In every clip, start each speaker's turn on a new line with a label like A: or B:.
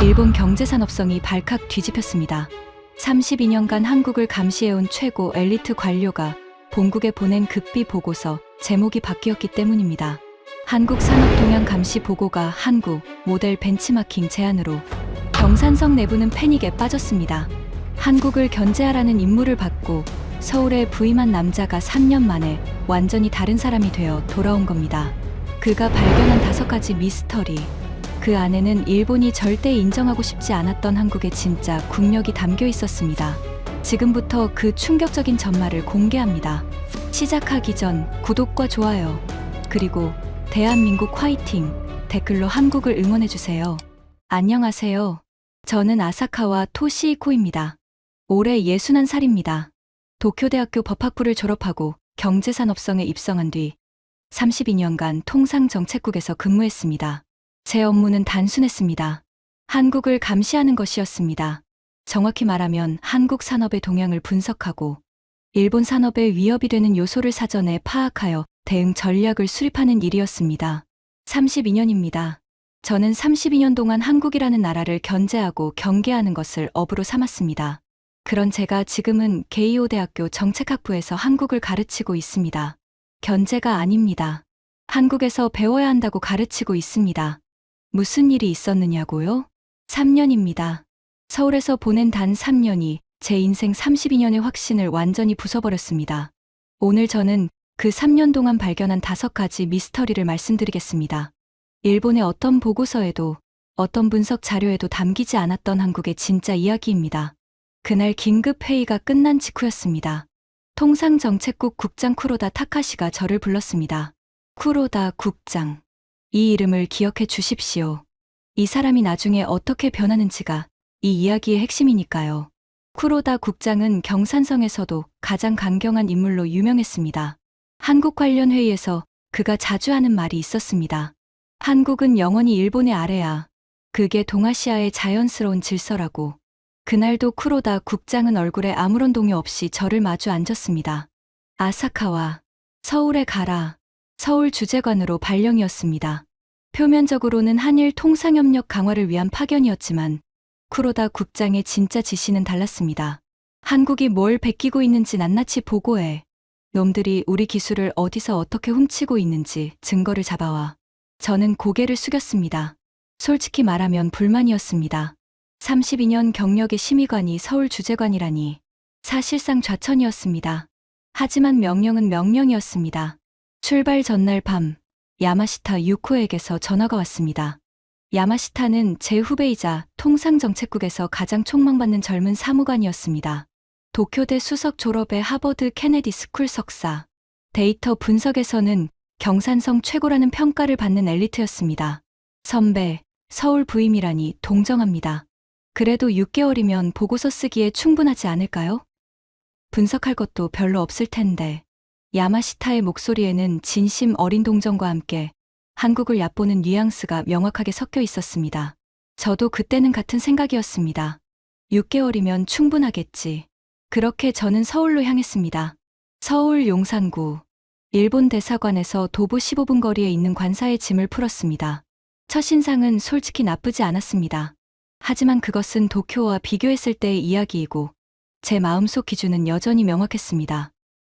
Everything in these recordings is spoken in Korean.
A: 일본 경제산업성이 발칵 뒤집혔습니다. 32년간 한국을 감시해온 최고 엘리트 관료가 본국에 보낸 극비 보고서 제목이 바뀌었기 때문입니다. 한국 산업 동향 감시 보고가 한국 모델 벤치마킹 제안으로 경산성 내부는 패닉에 빠졌습니다. 한국을 견제하라는 임무를 받고 서울에 부임한 남자가 3년 만에 완전히 다른 사람이 되어 돌아온 겁니다. 그가 발견한 5가지 미스터리. 그 안에는 일본이 절대 인정하고 싶지 않았던 한국의 진짜 국력이 담겨 있었습니다. 지금부터 그 충격적인 전말을 공개합니다. 시작하기 전 구독과 좋아요, 그리고 대한민국 화이팅 댓글로 한국을 응원해주세요. 안녕하세요. 저는 아사카와 토시히코입니다. 올해 61살입니다. 도쿄대학교 법학부를 졸업하고 경제산업성에 입성한 뒤 32년간 통상정책국에서 근무했습니다. 제 업무는 단순했습니다. 한국을 감시하는 것이었습니다. 정확히 말하면 한국 산업의 동향을 분석하고 일본 산업에 위협이 되는 요소를 사전에 파악하여 대응 전략을 수립하는 일이었습니다. 32년입니다. 저는 32년 동안 한국이라는 나라를 견제하고 경계하는 것을 업으로 삼았습니다. 그런 제가 지금은 게이오 대학교 정책학부에서 한국을 가르치고 있습니다. 견제가 아닙니다. 한국에서 배워야 한다고 가르치고 있습니다. 무슨 일이 있었느냐고요? 3년입니다. 서울에서 보낸 단 3년이 제 인생 32년의 확신을 완전히 부숴버렸습니다. 오늘 저는 그 3년 동안 발견한 5가지 미스터리를 말씀드리겠습니다. 일본의 어떤 보고서에도 어떤 분석 자료에도 담기지 않았던 한국의 진짜 이야기입니다. 그날 긴급 회의가 끝난 직후였습니다. 통상정책국 국장 쿠로다 타카시가 저를 불렀습니다. 쿠로다 국장. 이 이름을 기억해 주십시오. 이 사람이 나중에 어떻게 변하는지가 이 이야기의 핵심이니까요. 쿠로다 국장은 경산성에서도 가장 강경한 인물로 유명했습니다. 한국 관련 회의에서 그가 자주 하는 말이 있었습니다. 한국은 영원히 일본의 아래야. 그게 동아시아의 자연스러운 질서라고. 그날도 쿠로다 국장은 얼굴에 아무런 동요 없이 저를 마주 앉았습니다. 아사카와 서울에 가라. 서울 주재관으로 발령이었습니다. 표면적으로는 한일 통상협력 강화를 위한 파견이었지만 쿠로다 국장의 진짜 지시는 달랐습니다. 한국이 뭘 베끼고 있는지 낱낱이 보고해. 놈들이 우리 기술을 어디서 어떻게 훔치고 있는지 증거를 잡아와. 저는 고개를 숙였습니다. 솔직히 말하면 불만이었습니다. 32년 경력의 심의관이 서울 주재관이라니 사실상 좌천이었습니다. 하지만 명령은 명령이었습니다. 출발 전날 밤 야마시타 유코에게서 전화가 왔습니다. 야마시타는 제 후배이자 통상정책국에서 가장 촉망받는 젊은 사무관이었습니다. 도쿄대 수석 졸업의 하버드 케네디 스쿨 석사. 데이터 분석에서는 경산성 최고라는 평가를 받는 엘리트였습니다. 선배, 서울 부임이라니 동정합니다. 그래도 6개월이면 보고서 쓰기에 충분하지 않을까요? 분석할 것도 별로 없을 텐데. 야마시타의 목소리에는 진심 어린 동정과 함께 한국을 얕보는 뉘앙스가 명확하게 섞여 있었습니다. 저도 그때는 같은 생각이었습니다. 6개월이면 충분하겠지. 그렇게 저는 서울로 향했습니다. 서울 용산구. 일본 대사관에서 도보 15분 거리에 있는 관사의 짐을 풀었습니다. 첫인상은 솔직히 나쁘지 않았습니다. 하지만 그것은 도쿄와 비교했을 때의 이야기이고 제 마음속 기준은 여전히 명확했습니다.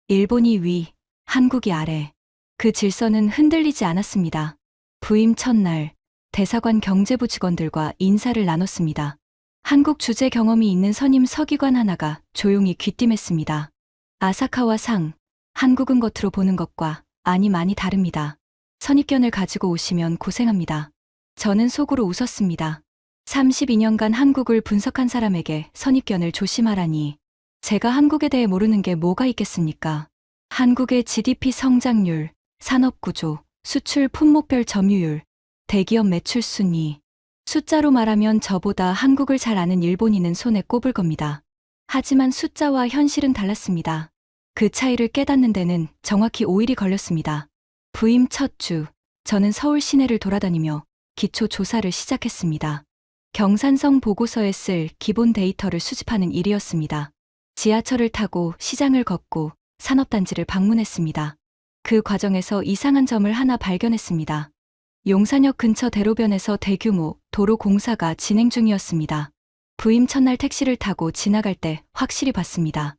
A: 일본이 위, 한국이 아래. 그 질서는 흔들리지 않았습니다. 부임 첫날, 대사관 경제부 직원들과 인사를 나눴습니다. 한국 주재 경험이 있는 선임 서기관 하나가 조용히 귀띔했습니다. 아사카와 상, 한국은 겉으로 보는 것과 안이 많이 다릅니다. 선입견을 가지고 오시면 고생합니다. 저는 속으로 웃었습니다. 32년간 한국을 분석한 사람에게 선입견을 조심하라니. 제가 한국에 대해 모르는 게 뭐가 있겠습니까? 한국의 GDP 성장률, 산업구조, 수출 품목별 점유율, 대기업 매출 순위. 숫자로 말하면 저보다 한국을 잘 아는 일본인은 손에 꼽을 겁니다. 하지만 숫자와 현실은 달랐습니다. 그 차이를 깨닫는 데는 정확히 5일이 걸렸습니다. 부임 첫 주, 저는 서울 시내를 돌아다니며 기초 조사를 시작했습니다. 경산성 보고서에 쓸 기본 데이터를 수집하는 일이었습니다. 지하철을 타고 시장을 걷고 산업단지를 방문했습니다. 그 과정에서 이상한 점을 하나 발견했습니다. 용산역 근처 대로변에서 대규모 도로 공사가 진행 중이었습니다. 부임 첫날 택시를 타고 지나갈 때 확실히 봤습니다.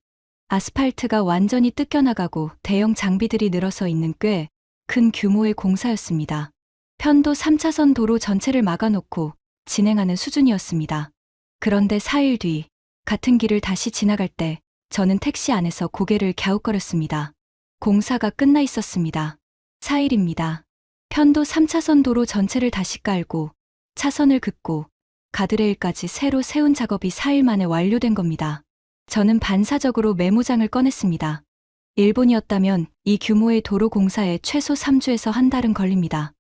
A: 아스팔트가 완전히 뜯겨나가고 대형 장비들이 늘어서 있는 꽤 큰 규모의 공사였습니다. 편도 3차선 도로 전체를 막아놓고 진행하는 수준이었습니다. 그런데 4일 뒤 같은 길을 다시 지나갈 때 저는 택시 안에서 고개를 갸웃거렸습니다. 공사가 끝나 있었습니다. 4일입니다. 편도 3차선 도로 전체를 다시 깔고 차선을 긋고 가드레일까지 새로 세운 작업이 4일 만에 완료된 겁니다. 저는 반사적으로 메모장을 꺼냈습니다. 일본이었다면 이 규모의 도로 공사에 최소 3주에서 한 달은 걸립니다.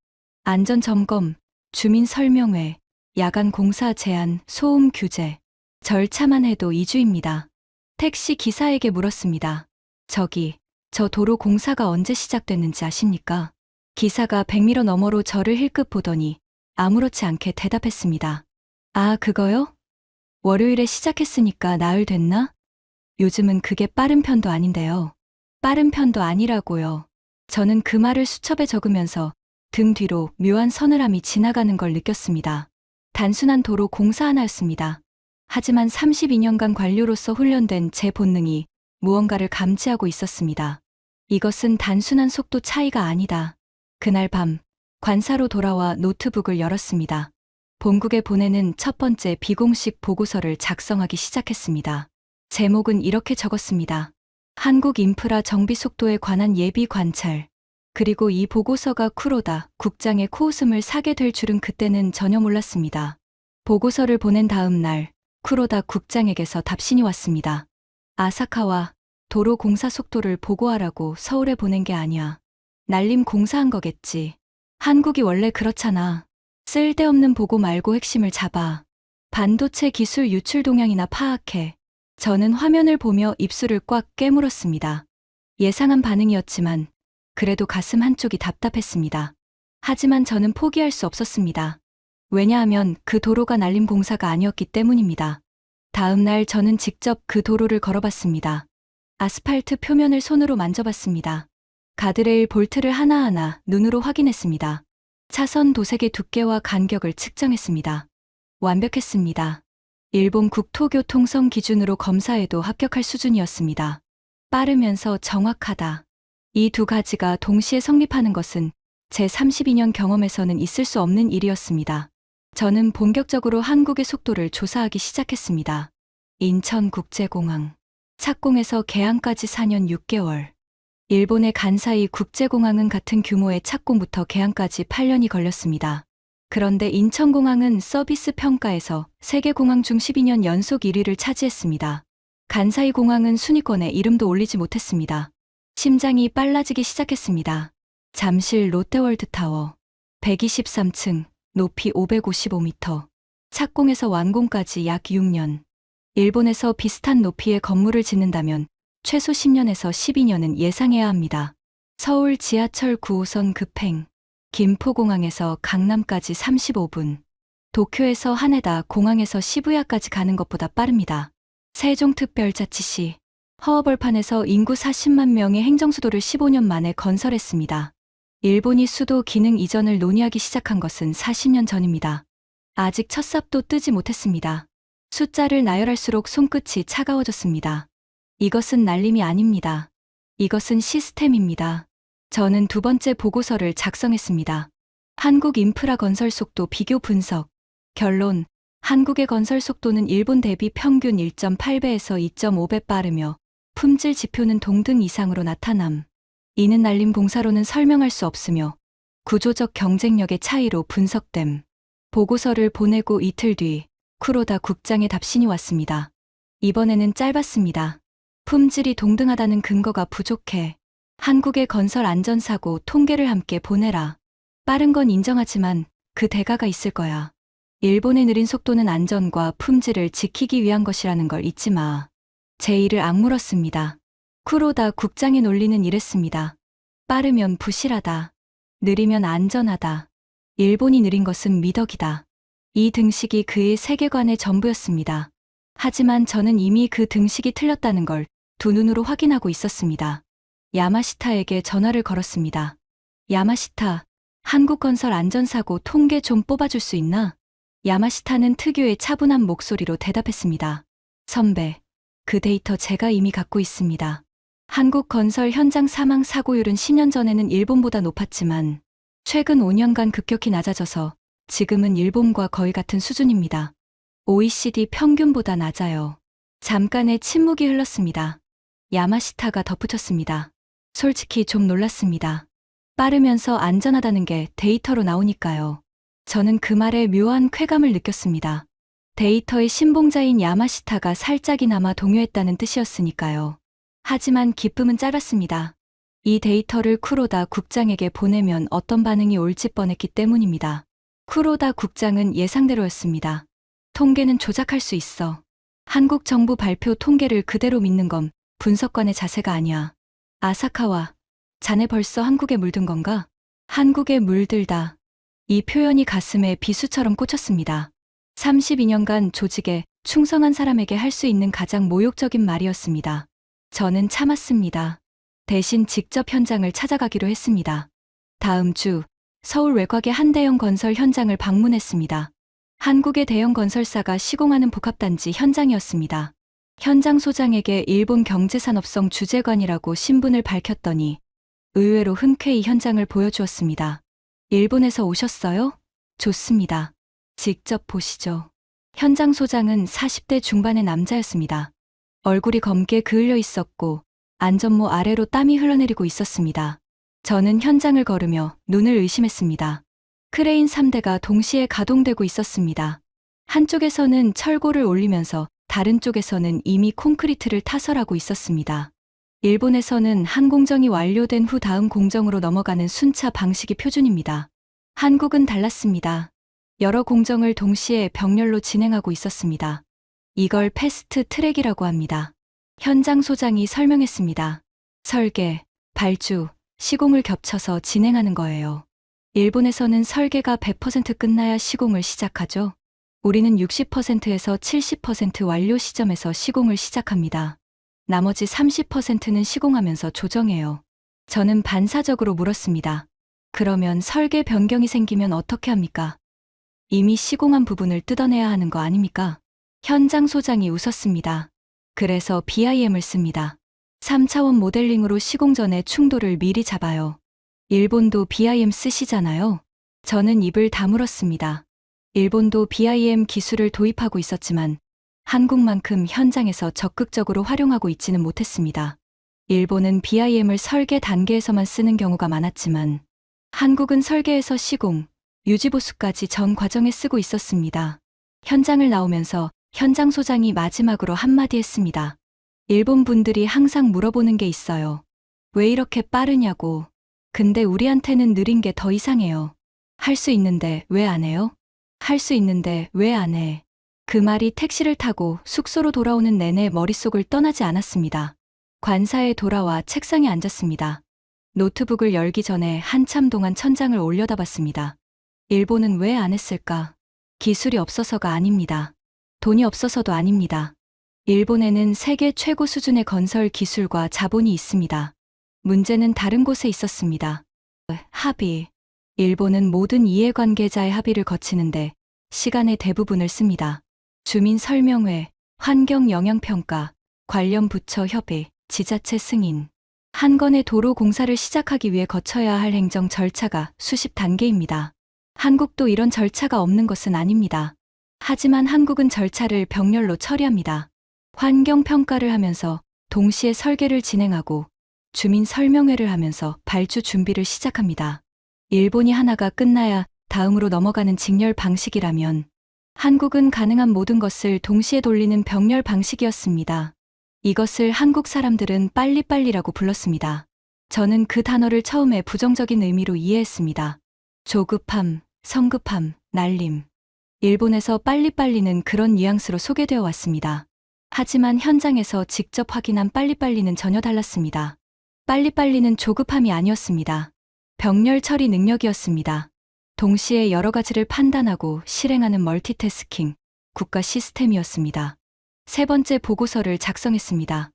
A: 안전점검, 주민 설명회, 야간 공사 제한, 소음 규제, 절차만 해도 2주입니다. 택시 기사에게 물었습니다. 저 도로 공사가 언제 시작됐는지 아십니까? 기사가 100m 너머로 저를 힐끗 보더니 아무렇지 않게 대답했습니다. 아, 그거요? 월요일에 시작했으니까 나흘 됐나? 요즘은 그게 빠른 편도 아닌데요. 빠른 편도 아니라고요. 저는 그 말을 수첩에 적으면서 등 뒤로 묘한 서늘함이 지나가는 걸 느꼈습니다. 단순한 도로 공사 하나였습니다. 하지만 32년간 관료로서 훈련된 제 본능이 무언가를 감지하고 있었습니다. 이것은 단순한 속도 차이가 아니다. 그날 밤 관사로 돌아와 노트북을 열었습니다. 본국에 보내는 첫 번째 비공식 보고서를 작성하기 시작했습니다. 제목은 이렇게 적었습니다. 한국 인프라 정비 속도에 관한 예비 관찰. 그리고 이 보고서가 쿠로다 국장의 코웃음을 사게 될 줄은 그때는 전혀 몰랐습니다. 보고서를 보낸 다음 날 쿠로다 국장에게서 답신이 왔습니다. 아사카와 도로 공사 속도를 보고하라고 서울에 보낸 게 아니야. 날림 공사한 거겠지. 한국이 원래 그렇잖아. 쓸데없는 보고 말고 핵심을 잡아. 반도체 기술 유출 동향이나 파악해. 저는 화면을 보며 입술을 꽉 깨물었습니다. 예상한 반응이었지만 그래도 가슴 한쪽이 답답했습니다. 하지만 저는 포기할 수 없었습니다. 왜냐하면 그 도로가 날림 공사가 아니었기 때문입니다. 다음 날 저는 직접 그 도로를 걸어봤습니다. 아스팔트 표면을 손으로 만져봤습니다. 가드레일 볼트를 하나하나 눈으로 확인했습니다. 차선 도색의 두께와 간격을 측정했습니다. 완벽했습니다. 일본 국토교통청 기준으로 검사해도 합격할 수준이었습니다. 빠르면서 정확하다. 이 두 가지가 동시에 성립하는 것은 제 32년 경험에서는 있을 수 없는 일이었습니다. 저는 본격적으로 한국의 속도를 조사하기 시작했습니다. 인천국제공항. 착공에서 개항까지 4년 6개월. 일본의 간사이 국제공항은 같은 규모의 착공부터 개항까지 8년이 걸렸습니다. 그런데 인천공항은 서비스 평가에서 세계공항 중 12년 연속 1위를 차지했습니다. 간사이 공항은 순위권에 이름도 올리지 못했습니다. 심장이 빨라지기 시작했습니다. 잠실 롯데월드타워. 123층, 높이 555m. 착공에서 완공까지 약 6년. 일본에서 비슷한 높이의 건물을 짓는다면 최소 10년에서 12년은 예상해야 합니다. 서울 지하철 9호선 급행. 김포공항에서 강남까지 35분. 도쿄에서 하네다 공항에서 시부야까지 가는 것보다 빠릅니다. 세종특별자치시. 허허벌판에서 인구 40만 명의 행정수도를 15년 만에 건설했습니다. 일본이 수도 기능 이전을 논의하기 시작한 것은 40년 전입니다. 아직 첫 삽도 뜨지 못했습니다. 숫자를 나열할수록 손끝이 차가워졌습니다. 이것은 날림이 아닙니다. 이것은 시스템입니다. 저는 두 번째 보고서를 작성했습니다. 한국 인프라 건설 속도 비교 분석. 결론. 한국의 건설 속도는 일본 대비 평균 1.8배에서 2.5배 빠르며 품질 지표는 동등 이상으로 나타남. 이는 날림 공사로는 설명할 수 없으며 구조적 경쟁력의 차이로 분석됨. 보고서를 보내고 이틀 뒤 쿠로다 국장의 답신이 왔습니다. 이번에는 짧았습니다. 품질이 동등하다는 근거가 부족해. 한국의 건설 안전사고 통계를 함께 보내라. 빠른 건 인정하지만 그 대가가 있을 거야. 일본의 느린 속도는 안전과 품질을 지키기 위한 것이라는 걸 잊지 마. 제 일을 악물었습니다. 쿠로다 국장의 논리는 이랬습니다. 빠르면 부실하다. 느리면 안전하다. 일본이 느린 것은 미덕이다. 이 등식이 그의 세계관의 전부였습니다. 하지만 저는 이미 그 등식이 틀렸다는 걸 두 눈으로 확인하고 있었습니다. 야마시타에게 전화를 걸었습니다. 야마시타, 한국건설 안전사고 통계 좀 뽑아줄 수 있나? 야마시타는 특유의 차분한 목소리로 대답했습니다. 선배, 그 데이터 제가 이미 갖고 있습니다. 한국건설 현장 사망 사고율은 10년 전에는 일본보다 높았지만 최근 5년간 급격히 낮아져서 지금은 일본과 거의 같은 수준입니다. OECD 평균보다 낮아요. 잠깐의 침묵이 흘렀습니다. 야마시타가 덧붙였습니다. 솔직히 좀 놀랐습니다. 빠르면서 안전하다는 게 데이터로 나오니까요. 저는 그 말에 묘한 쾌감을 느꼈습니다. 데이터의 신봉자인 야마시타가 살짝이나마 동요했다는 뜻이었으니까요. 하지만 기쁨은 짧았습니다. 이 데이터를 쿠로다 국장에게 보내면 어떤 반응이 올지 뻔했기 때문입니다. 쿠로다 국장은 예상대로였습니다. 통계는 조작할 수 있어. 한국 정부 발표 통계를 그대로 믿는 건 분석관의 자세가 아니야. 아사카와, 자네 벌써 한국에 물든 건가? 한국에 물들다. 이 표현이 가슴에 비수처럼 꽂혔습니다. 32년간 조직에 충성한 사람에게 할 수 있는 가장 모욕적인 말이었습니다. 저는 참았습니다. 대신 직접 현장을 찾아가기로 했습니다. 다음 주 서울 외곽의 한 대형 건설 현장을 방문했습니다. 한국의 대형 건설사가 시공하는 복합단지 현장이었습니다. 현장 소장에게 일본 경제산업성 주재관이라고 신분을 밝혔더니 의외로 흔쾌히 현장을 보여주었습니다. 일본에서 오셨어요? 좋습니다. 직접 보시죠. 현장 소장은 40대 중반의 남자였습니다. 얼굴이 검게 그을려 있었고 안전모 아래로 땀이 흘러내리고 있었습니다. 저는 현장을 걸으며 눈을 의심했습니다. 크레인 3대가 동시에 가동되고 있었습니다. 한쪽에서는 철골을 올리면서 다른 쪽에서는 이미 콘크리트를 타설하고 있었습니다. 일본에서는 한 공정이 완료된 후 다음 공정으로 넘어가는 순차 방식이 표준입니다. 한국은 달랐습니다. 여러 공정을 동시에 병렬로 진행하고 있었습니다. 이걸 패스트 트랙이라고 합니다. 현장 소장이 설명했습니다. 설계, 발주, 시공을 겹쳐서 진행하는 거예요. 일본에서는 설계가 100% 끝나야 시공을 시작하죠. 우리는 60%에서 70% 완료 시점에서 시공을 시작합니다. 나머지 30%는 시공하면서 조정해요. 저는 반사적으로 물었습니다. 그러면 설계 변경이 생기면 어떻게 합니까? 이미 시공한 부분을 뜯어내야 하는 거 아닙니까? 현장 소장이 웃었습니다. 그래서 BIM을 씁니다. 3차원 모델링으로 시공 전에 충돌을 미리 잡아요. 일본도 BIM 쓰시잖아요. 저는 입을 다물었습니다. 일본도 BIM 기술을 도입하고 있었지만 한국만큼 현장에서 적극적으로 활용하고 있지는 못했습니다. 일본은 BIM을 설계 단계에서만 쓰는 경우가 많았지만 한국은 설계에서 시공, 유지보수까지 전 과정에 쓰고 있었습니다. 현장을 나오면서 현장 소장이 마지막으로 한마디 했습니다. 일본 분들이 항상 물어보는 게 있어요. 왜 이렇게 빠르냐고. 근데 우리한테는 느린 게 더 이상해요. 할 수 있는데 왜 안 해요? 할 수 있는데 왜 안 해? 그 말이 택시를 타고 숙소로 돌아오는 내내 머릿속을 떠나지 않았습니다. 관사에 돌아와 책상에 앉았습니다. 노트북을 열기 전에 한참 동안 천장을 올려다봤습니다. 일본은 왜 안 했을까? 기술이 없어서가 아닙니다. 돈이 없어서도 아닙니다. 일본에는 세계 최고 수준의 건설 기술과 자본이 있습니다. 문제는 다른 곳에 있었습니다. 합의. 일본은 모든 이해관계자의 합의를 거치는데 시간의 대부분을 씁니다. 주민 설명회, 환경 영향평가, 관련 부처 협의, 지자체 승인. 한 건의 도로 공사를 시작하기 위해 거쳐야 할 행정 절차가 수십 단계입니다. 한국도 이런 절차가 없는 것은 아닙니다. 하지만 한국은 절차를 병렬로 처리합니다. 환경평가를 하면서 동시에 설계를 진행하고 주민 설명회를 하면서 발주 준비를 시작합니다. 일본이 하나가 끝나야 다음으로 넘어가는 직렬 방식이라면 한국은 가능한 모든 것을 동시에 돌리는 병렬 방식이었습니다. 이것을 한국 사람들은 빨리빨리라고 불렀습니다. 저는 그 단어를 처음에 부정적인 의미로 이해했습니다. 조급함, 성급함, 날림. 일본에서 빨리빨리는 그런 뉘앙스로 소개되어 왔습니다. 하지만 현장에서 직접 확인한 빨리빨리는 전혀 달랐습니다. 빨리빨리는 조급함이 아니었습니다. 병렬 처리 능력이었습니다. 동시에 여러 가지를 판단하고 실행하는 멀티태스킹, 국가 시스템이었습니다. 세 번째 보고서를 작성했습니다.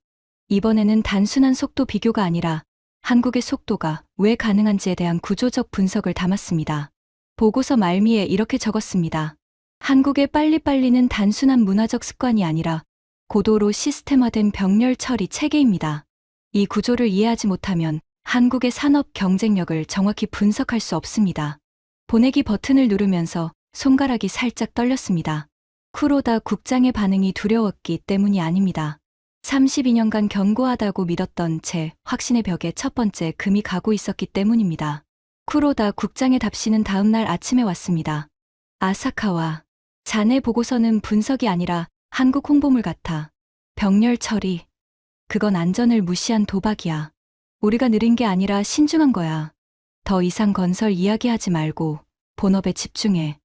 A: 이번에는 단순한 속도 비교가 아니라 한국의 속도가 왜 가능한지에 대한 구조적 분석을 담았습니다. 보고서 말미에 이렇게 적었습니다. 한국의 빨리빨리는 단순한 문화적 습관이 아니라 고도로 시스템화된 병렬 처리 체계입니다. 이 구조를 이해하지 못하면 한국의 산업 경쟁력을 정확히 분석할 수 없습니다. 보내기 버튼을 누르면서 손가락이 살짝 떨렸습니다. 쿠로다 국장의 반응이 두려웠기 때문이 아닙니다. 32년간 견고하다고 믿었던 제 확신의 벽에 첫 번째 금이 가고 있었기 때문입니다. 쿠로다 국장의 답시는 다음 날 아침에 왔습니다. 아사카와, 자네 보고서는 분석이 아니라 한국 홍보물 같아. 병렬 처리. 그건 안전을 무시한 도박이야. 우리가 느린 게 아니라 신중한 거야. 더 이상 건설 이야기하지 말고 본업에 집중해.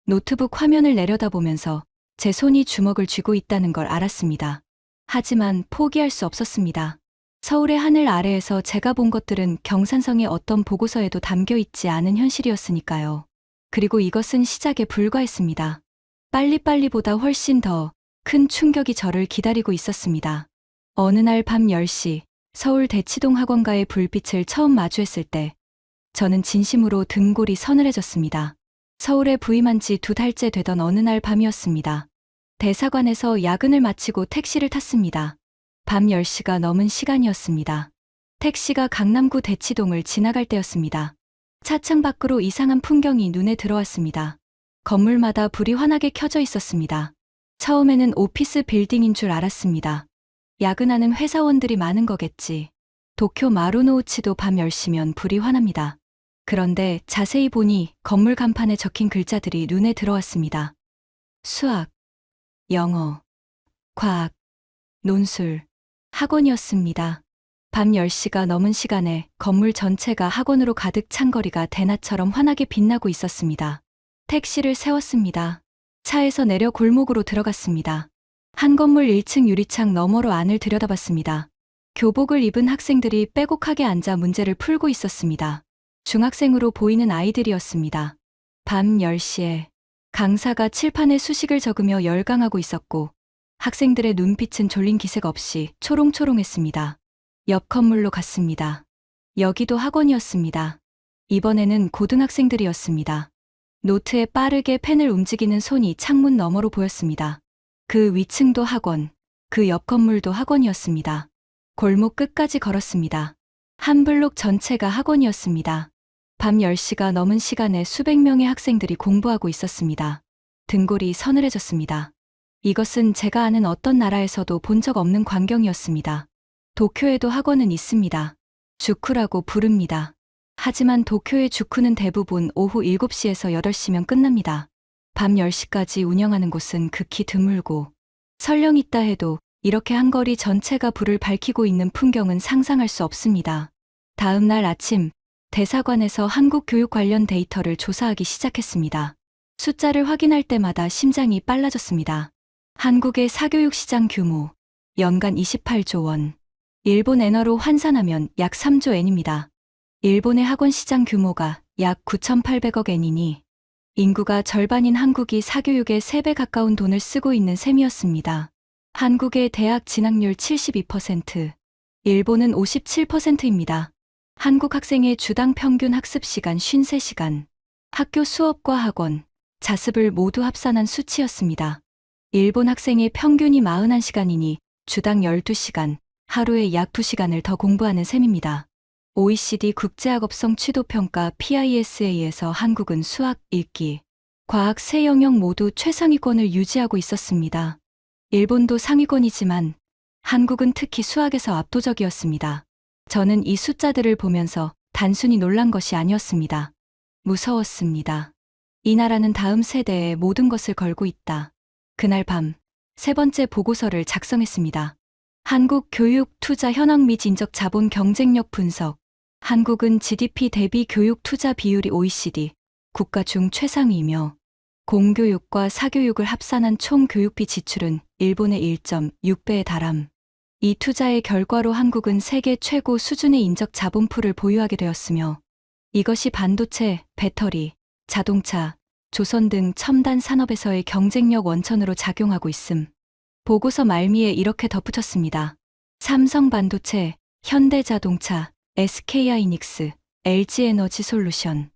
A: 노트북 화면을 내려다보면서 제 손이 주먹을 쥐고 있다는 걸 알았습니다. 하지만 포기할 수 없었습니다. 서울의 하늘 아래에서 제가 본 것들은 경산성의 어떤 보고서에도 담겨 있지 않은 현실이었으니까요. 그리고 이것은 시작에 불과했습니다. 빨리빨리보다 훨씬 더 큰 충격이 저를 기다리고 있었습니다. 어느 날 밤 10시 서울 대치동 학원가의 불빛을 처음 마주했을 때 저는 진심으로 등골이 서늘해졌습니다. 서울에 부임한 지 2달째 되던 어느 날 밤이었습니다. 대사관에서 야근을 마치고 택시를 탔습니다. 밤 10시가 넘은 시간이었습니다. 택시가 강남구 대치동을 지나갈 때였습니다. 차창 밖으로 이상한 풍경이 눈에 들어왔습니다. 건물마다 불이 환하게 켜져 있었습니다. 처음에는 오피스 빌딩인 줄 알았습니다. 야근하는 회사원들이 많은 거겠지. 도쿄 마루노우치도 밤 10시면 불이 환합니다. 그런데 자세히 보니 건물 간판에 적힌 글자들이 눈에 들어왔습니다. 수학, 영어, 과학, 논술, 학원이었습니다. 밤 10시가 넘은 시간에 건물 전체가 학원으로 가득 찬 거리가 대낮처럼 환하게 빛나고 있었습니다. 택시를 세웠습니다. 차에서 내려 골목으로 들어갔습니다. 한 건물 1층 유리창 너머로 안을 들여다봤습니다. 교복을 입은 학생들이 빼곡하게 앉아 문제를 풀고 있었습니다. 중학생으로 보이는 아이들이었습니다. 밤 10시에 강사가 칠판에 수식을 적으며 열강하고 있었고 학생들의 눈빛은 졸린 기색 없이 초롱초롱했습니다. 옆 건물로 갔습니다. 여기도 학원이었습니다. 이번에는 고등학생들이었습니다. 노트에 빠르게 펜을 움직이는 손이 창문 너머로 보였습니다. 그 위층도 학원, 그 옆 건물도 학원이었습니다. 골목 끝까지 걸었습니다. 한 블록 전체가 학원이었습니다. 밤 10시가 넘은 시간에 수백 명의 학생들이 공부하고 있었습니다. 등골이 서늘해졌습니다. 이것은 제가 아는 어떤 나라에서도 본 적 없는 광경이었습니다. 도쿄에도 학원은 있습니다. 주쿠라고 부릅니다. 하지만 도쿄의 주쿠는 대부분 오후 7시에서 8시면 끝납니다. 밤 10시까지 운영하는 곳은 극히 드물고 설령 있다 해도 이렇게 한 거리 전체가 불을 밝히고 있는 풍경은 상상할 수 없습니다. 다음 날 아침 대사관에서 한국 교육 관련 데이터를 조사하기 시작했습니다. 숫자를 확인할 때마다 심장이 빨라졌습니다. 한국의 사교육 시장 규모 연간 28조 원, 일본 엔화로 환산하면 약 3조 엔입니다. 일본의 학원 시장 규모가 약 9,800억 엔이니 인구가 절반인 한국이 사교육에 3배 가까운 돈을 쓰고 있는 셈이었습니다. 한국의 대학 진학률 72%, 일본은 57%입니다. 한국 학생의 주당 평균 학습 시간 53시간, 학교 수업과 학원, 자습을 모두 합산한 수치였습니다. 일본 학생의 평균이 41시간이니 주당 12시간, 하루에 약 2시간을 더 공부하는 셈입니다. OECD 국제학업성 취도평가 PISA에서 한국은 수학, 읽기, 과학 세 영역 모두 최상위권을 유지하고 있었습니다. 일본도 상위권이지만 한국은 특히 수학에서 압도적이었습니다. 저는 이 숫자들을 보면서 단순히 놀란 것이 아니었습니다. 무서웠습니다. 이 나라는 다음 세대에 모든 것을 걸고 있다. 그날 밤, 세 번째 보고서를 작성했습니다. 한국 교육 투자 현황 및 인적 자본 경쟁력 분석. 한국은 GDP 대비 교육 투자 비율이 OECD 국가 중 최상위이며 공교육과 사교육을 합산한 총 교육비 지출은 일본의 1.6배에 달함. 이 투자의 결과로 한국은 세계 최고 수준의 인적 자본풀을 보유하게 되었으며 이것이 반도체, 배터리, 자동차, 조선 등 첨단 산업에서의 경쟁력 원천으로 작용하고 있음. 보고서 말미에 이렇게 덧붙였습니다. 삼성반도체, 현대자동차, SK하이닉스, LG에너지 솔루션.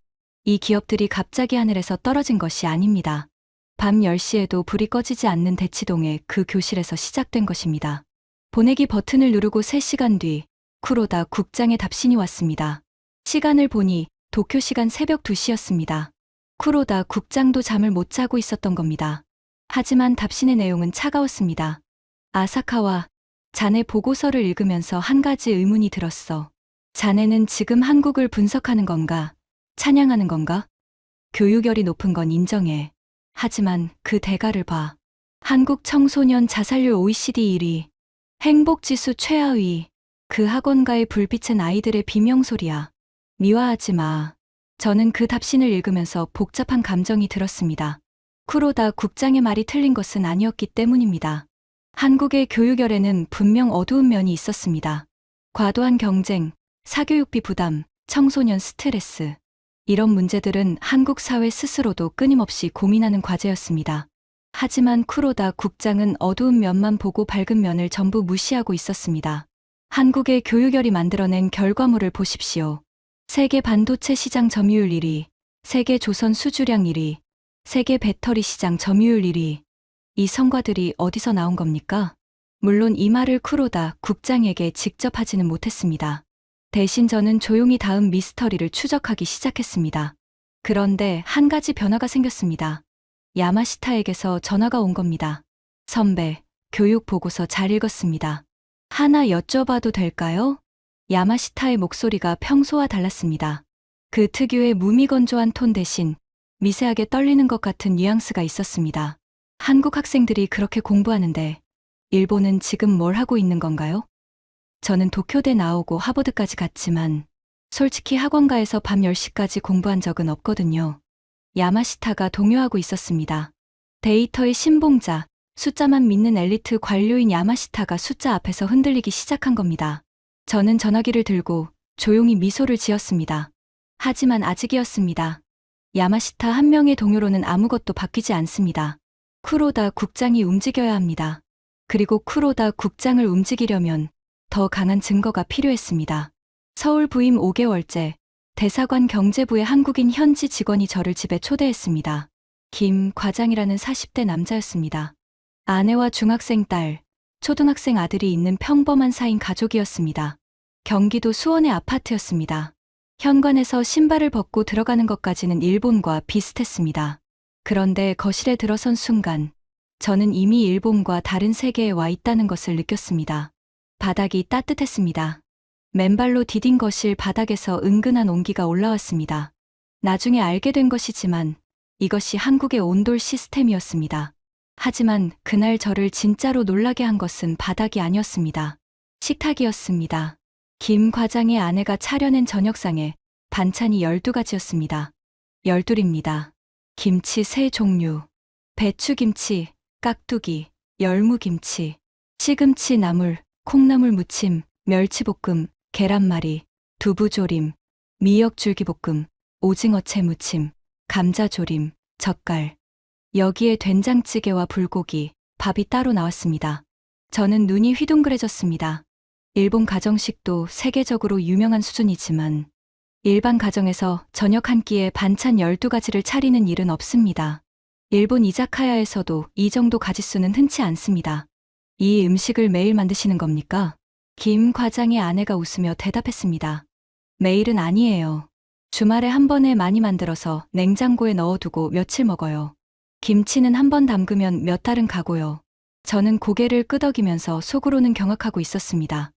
A: 이 기업들이 갑자기 하늘에서 떨어진 것이 아닙니다. 밤 10시에도 불이 꺼지지 않는 대치동의 그 교실에서 시작된 것입니다. 보내기 버튼을 누르고 3시간 뒤 쿠로다 국장의 답신이 왔습니다. 시간을 보니 도쿄 시간 새벽 2시였습니다. 쿠로다 국장도 잠을 못 자고 있었던 겁니다. 하지만 답신의 내용은 차가웠습니다. 아사카와, 자네 보고서를 읽으면서 한 가지 의문이 들었어. 자네는 지금 한국을 분석하는 건가? 찬양하는 건가? 교육열이 높은 건 인정해. 하지만 그 대가를 봐. 한국 청소년 자살률 OECD 1위, 행복지수 최하위, 그 학원가의 불빛은 아이들의 비명소리야. 미화하지 마. 저는 그 답신을 읽으면서 복잡한 감정이 들었습니다. 쿠로다 국장의 말이 틀린 것은 아니었기 때문입니다. 한국의 교육열에는 분명 어두운 면이 있었습니다. 과도한 경쟁, 사교육비 부담, 청소년 스트레스. 이런 문제들은 한국 사회 스스로도 끊임없이 고민하는 과제였습니다. 하지만 쿠로다 국장은 어두운 면만 보고 밝은 면을 전부 무시하고 있었습니다. 한국의 교육열이 만들어낸 결과물을 보십시오. 세계 반도체 시장 점유율 1위, 세계 조선 수주량 1위, 세계 배터리 시장 점유율 1위. 이 성과들이 어디서 나온 겁니까? 물론 이 말을 쿠로다 국장에게 직접 하지는 못했습니다. 대신 저는 조용히 다음 미스터리를 추적하기 시작했습니다. 그런데 한 가지 변화가 생겼습니다. 야마시타에게서 전화가 온 겁니다. 선배, 교육 보고서 잘 읽었습니다. 하나 여쭤봐도 될까요? 야마시타의 목소리가 평소와 달랐습니다. 그 특유의 무미건조한 톤 대신 미세하게 떨리는 것 같은 뉘앙스가 있었습니다. 한국 학생들이 그렇게 공부하는데 일본은 지금 뭘 하고 있는 건가요? 저는 도쿄대 나오고 하버드까지 갔지만 솔직히 학원가에서 밤 10시까지 공부한 적은 없거든요. 야마시타가 동요하고 있었습니다. 데이터의 신봉자, 숫자만 믿는 엘리트 관료인 야마시타가 숫자 앞에서 흔들리기 시작한 겁니다. 저는 전화기를 들고 조용히 미소를 지었습니다. 하지만 아직이었습니다. 야마시타 한 명의 동요로는 아무것도 바뀌지 않습니다. 쿠로다 국장이 움직여야 합니다. 그리고 쿠로다 국장을 움직이려면 더 강한 증거가 필요했습니다. 서울 부임 5개월째, 대사관 경제부의 한국인 현지 직원이 저를 집에 초대했습니다. 김 과장이라는 40대 남자였습니다. 아내와 중학생 딸, 초등학생 아들이 있는 평범한 4인 가족이었습니다. 경기도 수원의 아파트였습니다. 현관에서 신발을 벗고 들어가는 것까지는 일본과 비슷했습니다. 그런데 거실에 들어선 순간, 저는 이미 일본과 다른 세계에 와 있다는 것을 느꼈습니다. 바닥이 따뜻했습니다. 맨발로 디딘 거실 바닥에서 은근한 온기가 올라왔습니다. 나중에 알게 된 것이지만 이것이 한국의 온돌 시스템이었습니다. 하지만 그날 저를 진짜로 놀라게 한 것은 바닥이 아니었습니다. 식탁이었습니다. 김 과장의 아내가 차려낸 저녁상에 반찬이 12가지였습니다. 12입니다. 김치 3종류, 배추김치, 깍두기, 열무김치, 시금치 나물, 콩나물 무침, 멸치볶음, 계란말이, 두부조림, 미역줄기볶음, 오징어채 무침, 감자조림, 젓갈. 여기에 된장찌개와 불고기, 밥이 따로 나왔습니다. 저는 눈이 휘둥그레졌습니다. 일본 가정식도 세계적으로 유명한 수준이지만 일반 가정에서 저녁 한 끼에 반찬 12가지를 차리는 일은 없습니다. 일본 이자카야에서도 이 정도 가짓수는 흔치 않습니다. 이 음식을 매일 만드시는 겁니까? 김 과장의 아내가 웃으며 대답했습니다. 매일은 아니에요. 주말에 한 번에 많이 만들어서 냉장고에 넣어두고 며칠 먹어요. 김치는 한 번 담그면 몇 달은 가고요. 저는 고개를 끄덕이면서 속으로는 경악하고 있었습니다.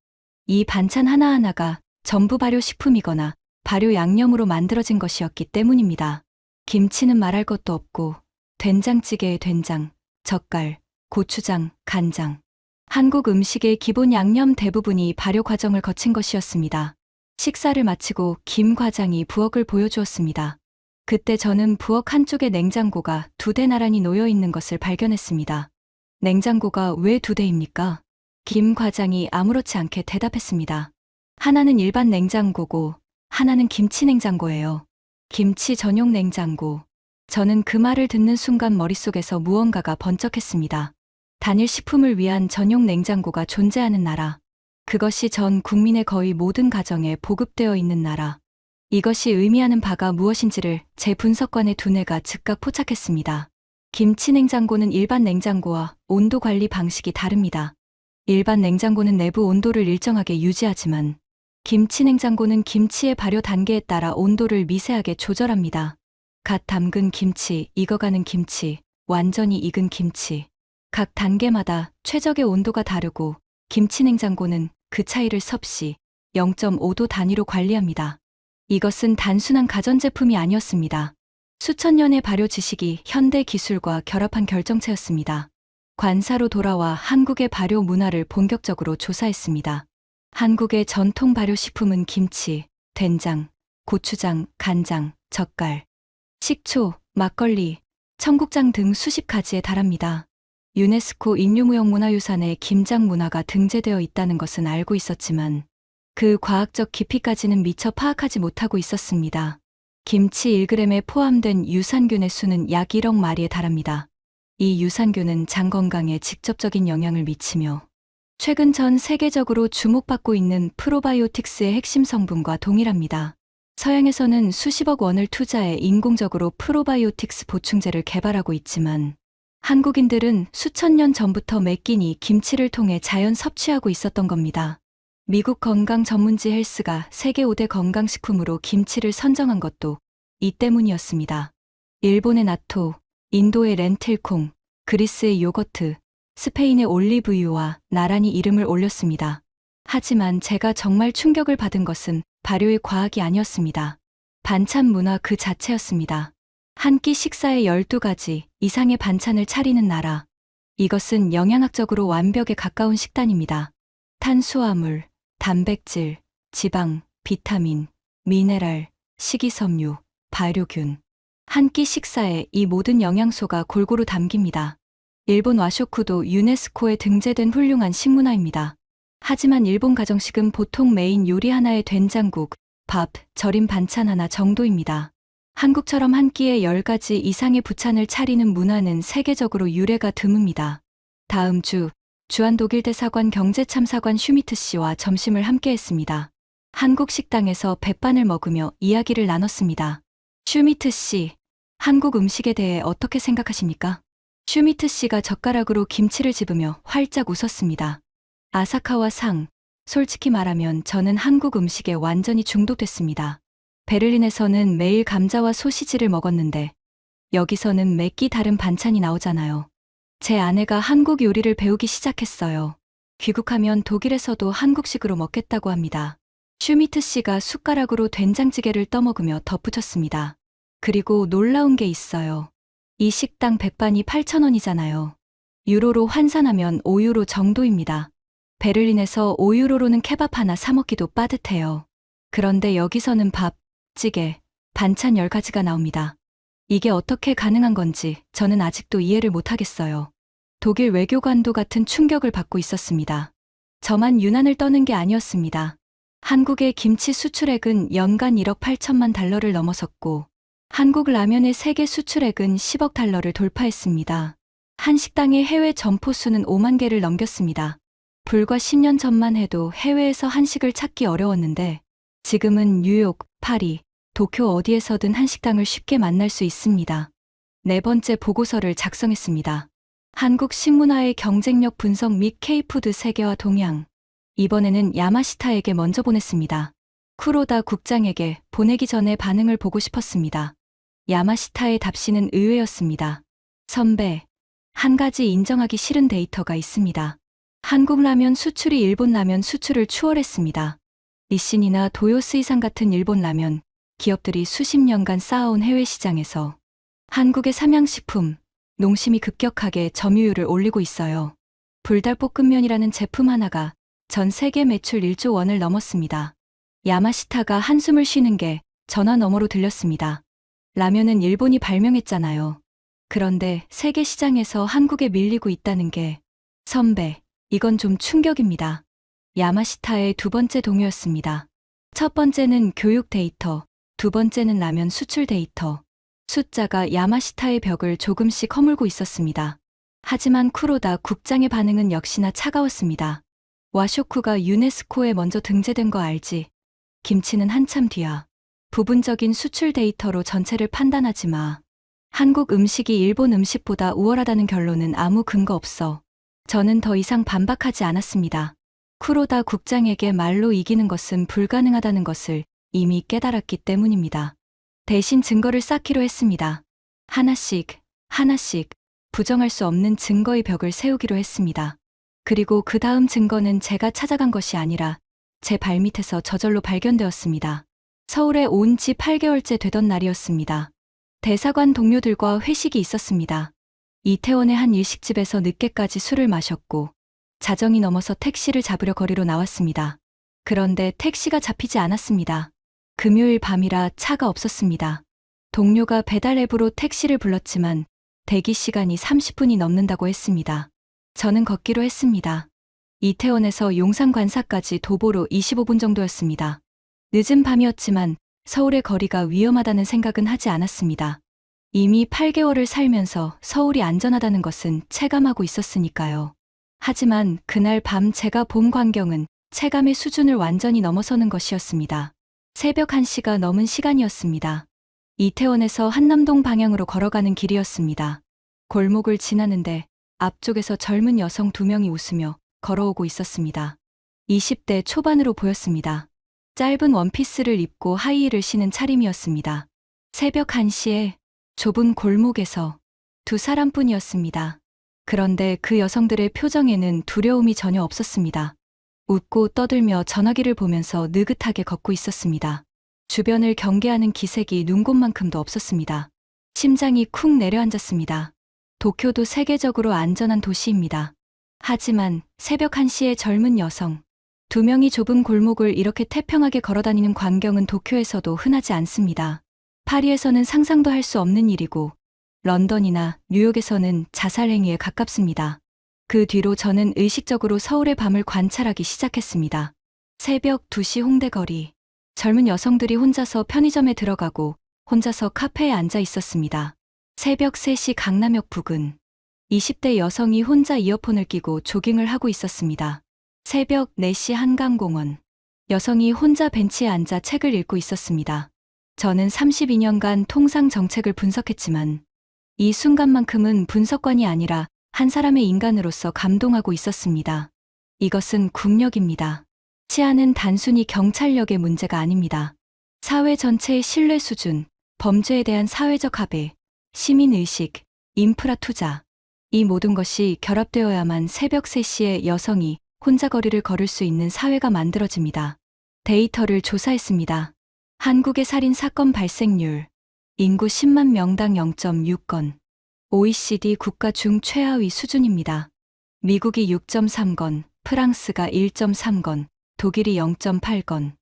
A: 이 반찬 하나하나가 전부 발효식품이거나 발효 양념으로 만들어진 것이었기 때문입니다. 김치는 말할 것도 없고 된장찌개에 된장, 젓갈, 고추장, 간장. 한국 음식의 기본 양념 대부분이 발효 과정을 거친 것이었습니다. 식사를 마치고 김 과장이 부엌을 보여주었습니다. 그때 저는 부엌 한쪽에 냉장고가 2대 나란히 놓여 있는 것을 발견했습니다. 냉장고가 왜 2대입니까? 김 과장이 아무렇지 않게 대답했습니다. 하나는 일반 냉장고고 하나는 김치 냉장고예요. 김치 전용 냉장고. 저는 그 말을 듣는 순간 머릿속에서 무언가가 번쩍했습니다. 단일 식품을 위한 전용 냉장고가 존재하는 나라. 그것이 전 국민의 거의 모든 가정에 보급되어 있는 나라. 이것이 의미하는 바가 무엇인지를 제 분석관의 두뇌가 즉각 포착했습니다. 김치 냉장고는 일반 냉장고와 온도 관리 방식이 다릅니다. 일반 냉장고는 내부 온도를 일정하게 유지하지만 김치 냉장고는 김치의 발효 단계에 따라 온도를 미세하게 조절합니다. 갓 담근 김치, 익어가는 김치, 완전히 익은 김치. 각 단계마다 최적의 온도가 다르고 김치 냉장고는 그 차이를 섭씨 0.5도 단위로 관리합니다. 이것은 단순한 가전제품이 아니었습니다. 수천 년의 발효 지식이 현대 기술과 결합한 결정체였습니다. 관사로 돌아와 한국의 발효 문화를 본격적으로 조사했습니다. 한국의 전통 발효식품은 김치, 된장, 고추장, 간장, 젓갈, 식초, 막걸리, 청국장 등 수십 가지에 달합니다. 유네스코 인류무형문화유산에 김장 문화가 등재되어 있다는 것은 알고 있었지만 그 과학적 깊이까지는 미처 파악하지 못하고 있었습니다. 김치 1g에 포함된 유산균의 수는 약 1억 마리에 달합니다. 이 유산균은 장 건강에 직접적인 영향을 미치며 최근 전 세계적으로 주목받고 있는 프로바이오틱스의 핵심 성분과 동일합니다. 서양에서는 수십억 원을 투자해 인공적으로 프로바이오틱스 보충제를 개발하고 있지만 한국인들은 수천 년 전부터 매 끼니 김치를 통해 자연 섭취하고 있었던 겁니다. 미국 건강 전문지 헬스가 세계 5대 건강식품으로 김치를 선정한 것도 이 때문이었습니다. 일본의 나토, 인도의 렌틸콩, 그리스의 요거트, 스페인의 올리브유와 나란히 이름을 올렸습니다. 하지만 제가 정말 충격을 받은 것은 발효의 과학이 아니었습니다. 반찬 문화 그 자체였습니다. 한 끼 식사에 12가지 이상의 반찬을 차리는 나라. 이것은 영양학적으로 완벽에 가까운 식단입니다. 탄수화물, 단백질, 지방, 비타민, 미네랄, 식이섬유, 발효균. 한 끼 식사에 이 모든 영양소가 골고루 담깁니다. 일본 와쇼쿠도 유네스코에 등재된 훌륭한 식문화입니다. 하지만 일본 가정식은 보통 메인 요리 하나에 된장국, 밥, 절임 반찬 하나 정도입니다. 한국처럼 한 끼에 10가지 이상의 부찬을 차리는 문화는 세계적으로 유례가 드뭅니다. 다음 주, 주한 독일 대사관 경제참사관 슈미트 씨와 점심을 함께 했습니다. 한국 식당에서 백반을 먹으며 이야기를 나눴습니다. 슈미트 씨, 한국 음식에 대해 어떻게 생각하십니까? 슈미트 씨가 젓가락으로 김치를 집으며 활짝 웃었습니다. 아사카와 상, 솔직히 말하면 저는 한국 음식에 완전히 중독됐습니다. 베를린에서는 매일 감자와 소시지를 먹었는데 여기서는 매 끼 다른 반찬이 나오잖아요. 제 아내가 한국 요리를 배우기 시작했어요. 귀국하면 독일에서도 한국식으로 먹겠다고 합니다. 슈미트 씨가 숟가락으로 된장찌개를 떠먹으며 덧붙였습니다. 그리고 놀라운 게 있어요. 이 식당 백반이 8,000원이잖아요. 유로로 환산하면 5유로 정도입니다. 베를린에서 5유로로는 케밥 하나 사 먹기도 빠듯해요. 그런데 여기서는 밥, 찌개, 반찬 10가지가 나옵니다. 이게 어떻게 가능한 건지 저는 아직도 이해를 못하겠어요. 독일 외교관도 같은 충격을 받고 있었습니다. 저만 유난을 떠는 게 아니었습니다. 한국의 김치 수출액은 연간 1억 8천만 달러를 넘어섰고 한국 라면의 세계 수출액은 10억 달러를 돌파했습니다. 한 식당의 해외 점포 수는 5만 개를 넘겼습니다. 불과 10년 전만 해도 해외에서 한식을 찾기 어려웠는데 지금은 뉴욕, 파리, 도쿄 어디에서든 한식당을 쉽게 만날 수 있습니다. 네 번째 보고서를 작성했습니다. 한국 식문화의 경쟁력 분석 및 K푸드 세계화 동향. 이번에는 야마시타에게 먼저 보냈습니다. 쿠로다 국장에게 보내기 전에 반응을 보고 싶었습니다. 야마시타의 답신은 의외였습니다. 선배, 한 가지 인정하기 싫은 데이터가 있습니다. 한국 라면 수출이 일본 라면 수출을 추월했습니다. 니신이나 도요스이상 같은 일본 라면 기업들이 수십 년간 쌓아온 해외 시장에서 한국의 삼양식품, 농심이 급격하게 점유율을 올리고 있어요. 불닭볶음면이라는 제품 하나가 전 세계 매출 1조 원을 넘었습니다. 야마시타가 한숨을 쉬는 게 전화 너머로 들렸습니다. 라면은 일본이 발명했잖아요. 그런데 세계 시장에서 한국에 밀리고 있다는 게 선배, 이건 좀 충격입니다. 야마시타의 두 번째 동요였습니다. 첫 번째는 교육 데이터, 두 번째는 라면 수출 데이터. 숫자가 야마시타의 벽을 조금씩 허물고 있었습니다. 하지만 쿠로다 국장의 반응은 역시나 차가웠습니다. 와쇼쿠가 유네스코에 먼저 등재된 거 알지? 김치는 한참 뒤야. 부분적인 수출 데이터로 전체를 판단하지 마. 한국 음식이 일본 음식보다 우월하다는 결론은 아무 근거 없어. 저는 더 이상 반박하지 않았습니다. 쿠로다 국장에게 말로 이기는 것은 불가능하다는 것을 이미 깨달았기 때문입니다. 대신 증거를 쌓기로 했습니다. 하나씩, 하나씩 부정할 수 없는 증거의 벽을 세우기로 했습니다. 그리고 그 다음 증거는 제가 찾아간 것이 아니라 제 발밑에서 저절로 발견되었습니다. 서울에 온 지 8개월째 되던 날이었습니다. 대사관 동료들과 회식이 있었습니다. 이태원의 한 일식집에서 늦게까지 술을 마셨고 자정이 넘어서 택시를 잡으려 거리로 나왔습니다. 그런데 택시가 잡히지 않았습니다. 금요일 밤이라 차가 없었습니다. 동료가 배달 앱으로 택시를 불렀지만 대기 시간이 30분이 넘는다고 했습니다. 저는 걷기로 했습니다. 이태원에서 용산관사까지 도보로 25분 정도였습니다. 늦은 밤이었지만 서울의 거리가 위험하다는 생각은 하지 않았습니다. 이미 8개월을 살면서 서울이 안전하다는 것은 체감하고 있었으니까요. 하지만 그날 밤 제가 본 광경은 체감의 수준을 완전히 넘어서는 것이었습니다. 새벽 1시가 넘은 시간이었습니다. 이태원에서 한남동 방향으로 걸어가는 길이었습니다. 골목을 지나는데 앞쪽에서 젊은 여성 2명이 웃으며 걸어오고 있었습니다. 20대 초반으로 보였습니다. 짧은 원피스를 입고 하이힐을 신은 차림이었습니다. 새벽 1시에 좁은 골목에서 2사람뿐이었습니다. 그런데 그 여성들의 표정에는 두려움이 전혀 없었습니다. 웃고 떠들며 전화기를 보면서 느긋하게 걷고 있었습니다. 주변을 경계하는 기색이 눈곱만큼도 없었습니다. 심장이 쿵 내려앉았습니다. 도쿄도 세계적으로 안전한 도시입니다. 하지만 새벽 1시에 젊은 여성 2명이 좁은 골목을 이렇게 태평하게 걸어다니는 광경은 도쿄에서도 흔하지 않습니다. 파리에서는 상상도 할 수 없는 일이고 런던이나 뉴욕에서는 자살행위에 가깝습니다. 그 뒤로 저는 의식적으로 서울의 밤을 관찰하기 시작했습니다. 새벽 2시 홍대 거리. 젊은 여성들이 혼자서 편의점에 들어가고 혼자서 카페에 앉아 있었습니다. 새벽 3시 강남역 부근. 20대 여성이 혼자 이어폰을 끼고 조깅을 하고 있었습니다. 새벽 4시 한강공원. 여성이 혼자 벤치에 앉아 책을 읽고 있었습니다. 저는 32년간 통상 정책을 분석했지만 이 순간만큼은 분석관이 아니라 한 사람의 인간으로서 감동하고 있었습니다. 이것은 국력입니다. 치안은 단순히 경찰력의 문제가 아닙니다. 사회 전체의 신뢰 수준, 범죄에 대한 사회적 합의, 시민의식, 인프라 투자. 이 모든 것이 결합되어야만 새벽 3시에 여성이 혼자 거리를 걸을 수 있는 사회가 만들어집니다. 데이터를 조사했습니다. 한국의 살인 사건 발생률. 인구 10만 명당 0.6건. OECD 국가 중 최하위 수준입니다. 미국이 6.3건, 프랑스가 1.3건, 독일이 0.8건,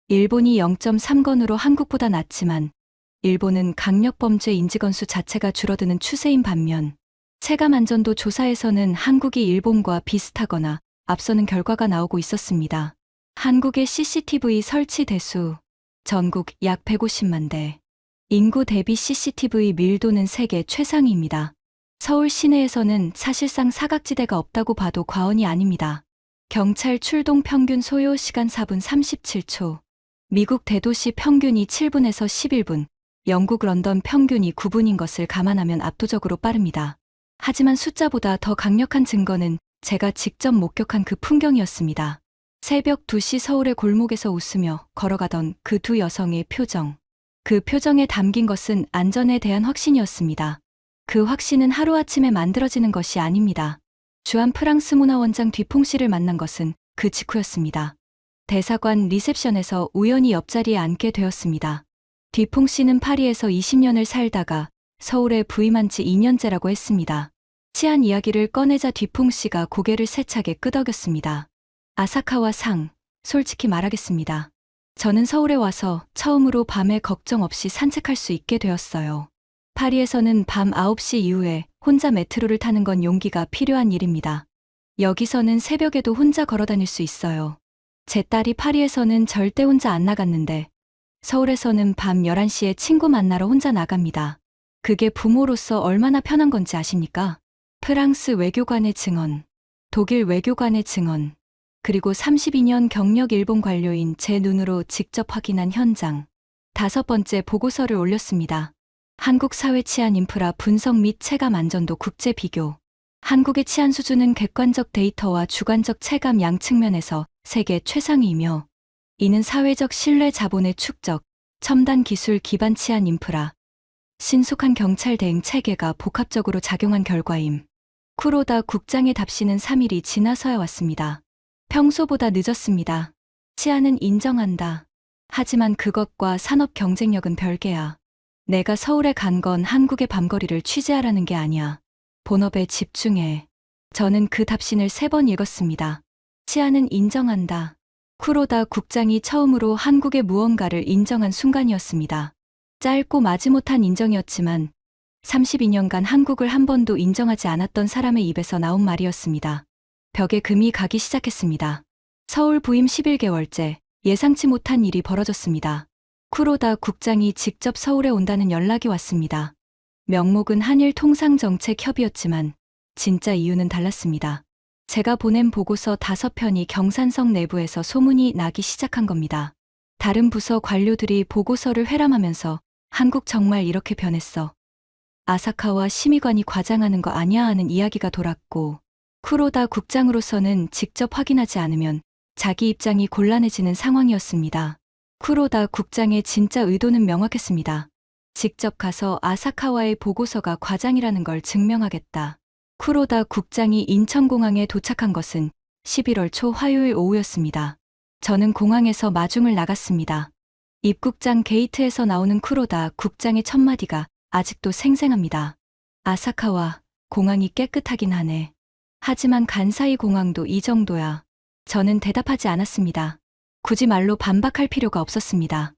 A: 일본이 0.3건으로 한국보다 낮지만 일본은 강력범죄 인지건수 자체가 줄어드는 추세인 반면 체감 안전도 조사에서는 한국이 일본과 비슷하거나 앞서는 결과가 나오고 있었습니다. 한국의 CCTV 설치 대수 전국 약 150만 대. 인구 대비 CCTV 밀도는 세계 최상위입니다. 서울 시내에서는 사실상 사각지대가 없다고 봐도 과언이 아닙니다. 경찰 출동 평균 소요 시간 4분 37초. 미국 대도시 평균이 7분에서 11분, 영국 런던 평균이 9분인 것을 감안하면 압도적으로 빠릅니다. 하지만 숫자보다 더 강력한 증거는 제가 직접 목격한 그 풍경이었습니다. 새벽 2시 서울의 골목에서 웃으며 걸어가던 그 2 여성의 표정. 그 표정에 담긴 것은 안전에 대한 확신이었습니다. 그 확신은 하루아침에 만들어지는 것이 아닙니다. 주한 프랑스 문화원장 뒤퐁 씨를 만난 것은 그 직후였습니다. 대사관 리셉션에서 우연히 옆자리에 앉게 되었습니다. 뒤퐁 씨는 파리에서 20년을 살다가 서울에 부임한 지 2년째라고 했습니다. 치안 이야기를 꺼내자 뒤퐁 씨가 고개를 세차게 끄덕였습니다. 아사카와 상, 솔직히 말하겠습니다. 저는 서울에 와서 처음으로 밤에 걱정 없이 산책할 수 있게 되었어요. 파리에서는 밤 9시 이후에 혼자 메트로를 타는 건 용기가 필요한 일입니다. 여기서는 새벽에도 혼자 걸어 다닐 수 있어요. 제 딸이 파리에서는 절대 혼자 안 나갔는데 서울에서는 밤 11시에 친구 만나러 혼자 나갑니다. 그게 부모로서 얼마나 편한 건지 아십니까? 프랑스 외교관의 증언, 독일 외교관의 증언, 그리고 32년 경력 일본 관료인 제 눈으로 직접 확인한 현장. 5번째 보고서를 올렸습니다. 한국 사회 치안 인프라 분석 및 체감 안전도 국제 비교. 한국의 치안 수준은 객관적 데이터와 주관적 체감 양 측면에서 세계 최상위이며, 이는 사회적 신뢰 자본의 축적, 첨단 기술 기반 치안 인프라, 신속한 경찰 대응 체계가 복합적으로 작용한 결과임. 쿠로다 국장의 답신은 3일이 지나서야 왔습니다. 평소보다 늦었습니다. 치안은 인정한다. 하지만 그것과 산업 경쟁력은 별개야. 내가 서울에 간 건 한국의 밤거리를 취재하라는 게 아니야. 본업에 집중해. 저는 그 답신을 3번 읽었습니다. 치안은 인정한다. 쿠로다 국장이 처음으로 한국의 무언가를 인정한 순간이었습니다. 짧고 마지못한 인정이었지만 32년간 한국을 한 번도 인정하지 않았던 사람의 입에서 나온 말이었습니다. 벽에 금이 가기 시작했습니다. 서울 부임 11개월째 예상치 못한 일이 벌어졌습니다. 쿠로다 국장이 직접 서울에 온다는 연락이 왔습니다. 명목은 한일 통상정책협의였지만 진짜 이유는 달랐습니다. 제가 보낸 보고서 5편이 경산성 내부에서 소문이 나기 시작한 겁니다. 다른 부서 관료들이 보고서를 회람하면서 한국 정말 이렇게 변했어. 아사카와 심의관이 과장하는 거 아니야 하는 이야기가 돌았고, 쿠로다 국장으로서는 직접 확인하지 않으면 자기 입장이 곤란해지는 상황이었습니다. 쿠로다 국장의 진짜 의도는 명확했습니다. 직접 가서 아사카와의 보고서가 과장이라는 걸 증명하겠다. 쿠로다 국장이 인천공항에 도착한 것은 11월 초 화요일 오후였습니다. 저는 공항에서 마중을 나갔습니다. 입국장 게이트에서 나오는 쿠로다 국장의 첫 마디가 아직도 생생합니다. 아사카와 공항이 깨끗하긴 하네. 하지만 간사이 공항도 이 정도야. 저는 대답하지 않았습니다. 굳이 말로 반박할 필요가 없었습니다.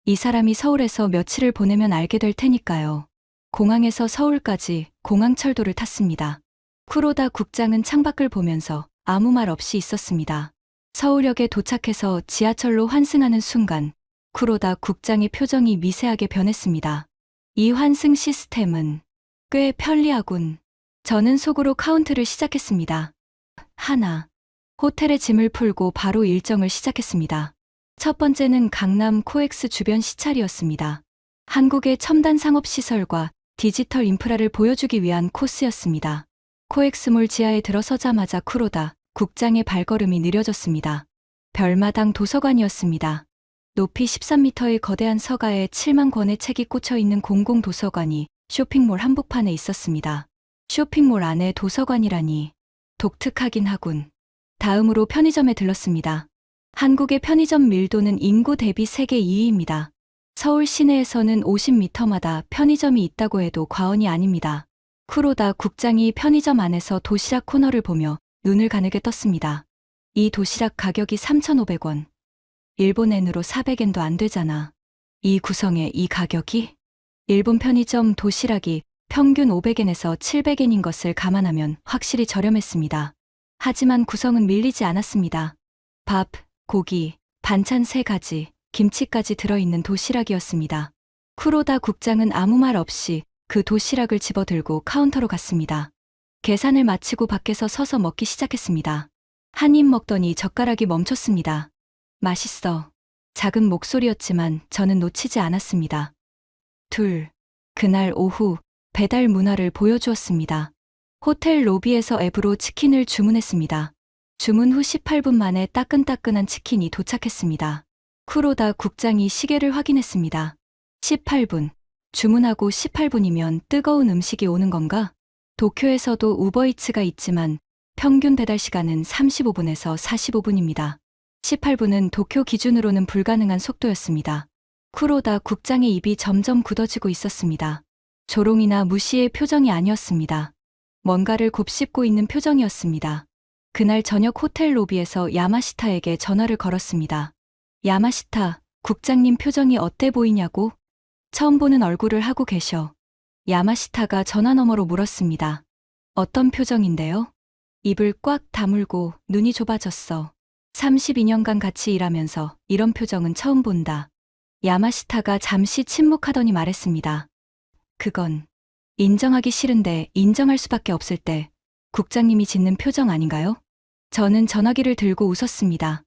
A: 이 사람이 서울에서 며칠을 보내면 알게 될 테니까요. 공항에서 서울까지 공항철도를 탔습니다. 쿠로다 국장은 창밖을 보면서 아무 말 없이 있었습니다. 서울역에 도착해서 지하철로 환승하는 순간 쿠로다 국장의 표정이 미세하게 변했습니다. 이 환승 시스템은 꽤 편리하군. 저는 속으로 카운트를 시작했습니다. 하나. 호텔에 짐을 풀고 바로 일정을 시작했습니다. 첫 번째는 강남 코엑스 주변 시찰이었습니다. 한국의 첨단 상업시설과 디지털 인프라를 보여주기 위한 코스였습니다. 코엑스몰 지하에 들어서자마자 쿠로다 국장의 발걸음이 느려졌습니다. 별마당 도서관이었습니다. 높이 13m의 거대한 서가에 7만 권의 책이 꽂혀 있는 공공도서관이 쇼핑몰 한복판에 있었습니다. 쇼핑몰 안에 도서관이라니 독특하긴 하군. 다음으로 편의점에 들렀습니다. 한국의 편의점 밀도는 인구 대비 세계 2위입니다. 서울 시내에서는 50m마다 편의점이 있다고 해도 과언이 아닙니다. 쿠로다 국장이 편의점 안에서 도시락 코너를 보며 눈을 가늘게 떴습니다. 이 도시락 가격이 3,500원. 일본엔으로 400엔도 안 되잖아. 이 구성에 이 가격이? 일본 편의점 도시락이 평균 500엔에서 700엔인 것을 감안하면 확실히 저렴했습니다. 하지만 구성은 밀리지 않았습니다. 밥, 고기, 반찬 3가지, 김치까지 들어있는 도시락이었습니다. 쿠로다 국장은 아무 말 없이 그 도시락을 집어들고 카운터로 갔습니다. 계산을 마치고 밖에서 서서 먹기 시작했습니다. 한 입 먹더니 젓가락이 멈췄습니다. 맛있어. 작은 목소리였지만 저는 놓치지 않았습니다. 둘. 그날 오후 배달 문화를 보여주었습니다. 호텔 로비에서 앱으로 치킨을 주문했습니다. 주문 후 18분 만에 따끈따끈한 치킨이 도착했습니다. 쿠로다 국장이 시계를 확인했습니다. 18분. 주문하고 18분이면 뜨거운 음식이 오는 건가? 도쿄에서도 우버이츠가 있지만 평균 배달 시간은 35분에서 45분입니다. 18분은 도쿄 기준으로는 불가능한 속도였습니다. 쿠로다 국장의 입이 점점 굳어지고 있었습니다. 조롱이나 무시의 표정이 아니었습니다. 뭔가를 곱씹고 있는 표정이었습니다. 그날 저녁 호텔 로비에서 야마시타에게 전화를 걸었습니다. 야마시타, 국장님 표정이 어때 보이냐고? 처음 보는 얼굴을 하고 계셔. 야마시타가 전화 너머로 물었습니다. 어떤 표정인데요? 입을 꽉 다물고 눈이 좁아졌어. 32년간 같이 일하면서 이런 표정은 처음 본다. 야마시타가 잠시 침묵하더니 말했습니다. 그건 인정하기 싫은데 인정할 수밖에 없을 때 국장님이 짓는 표정 아닌가요? 저는 전화기를 들고 웃었습니다.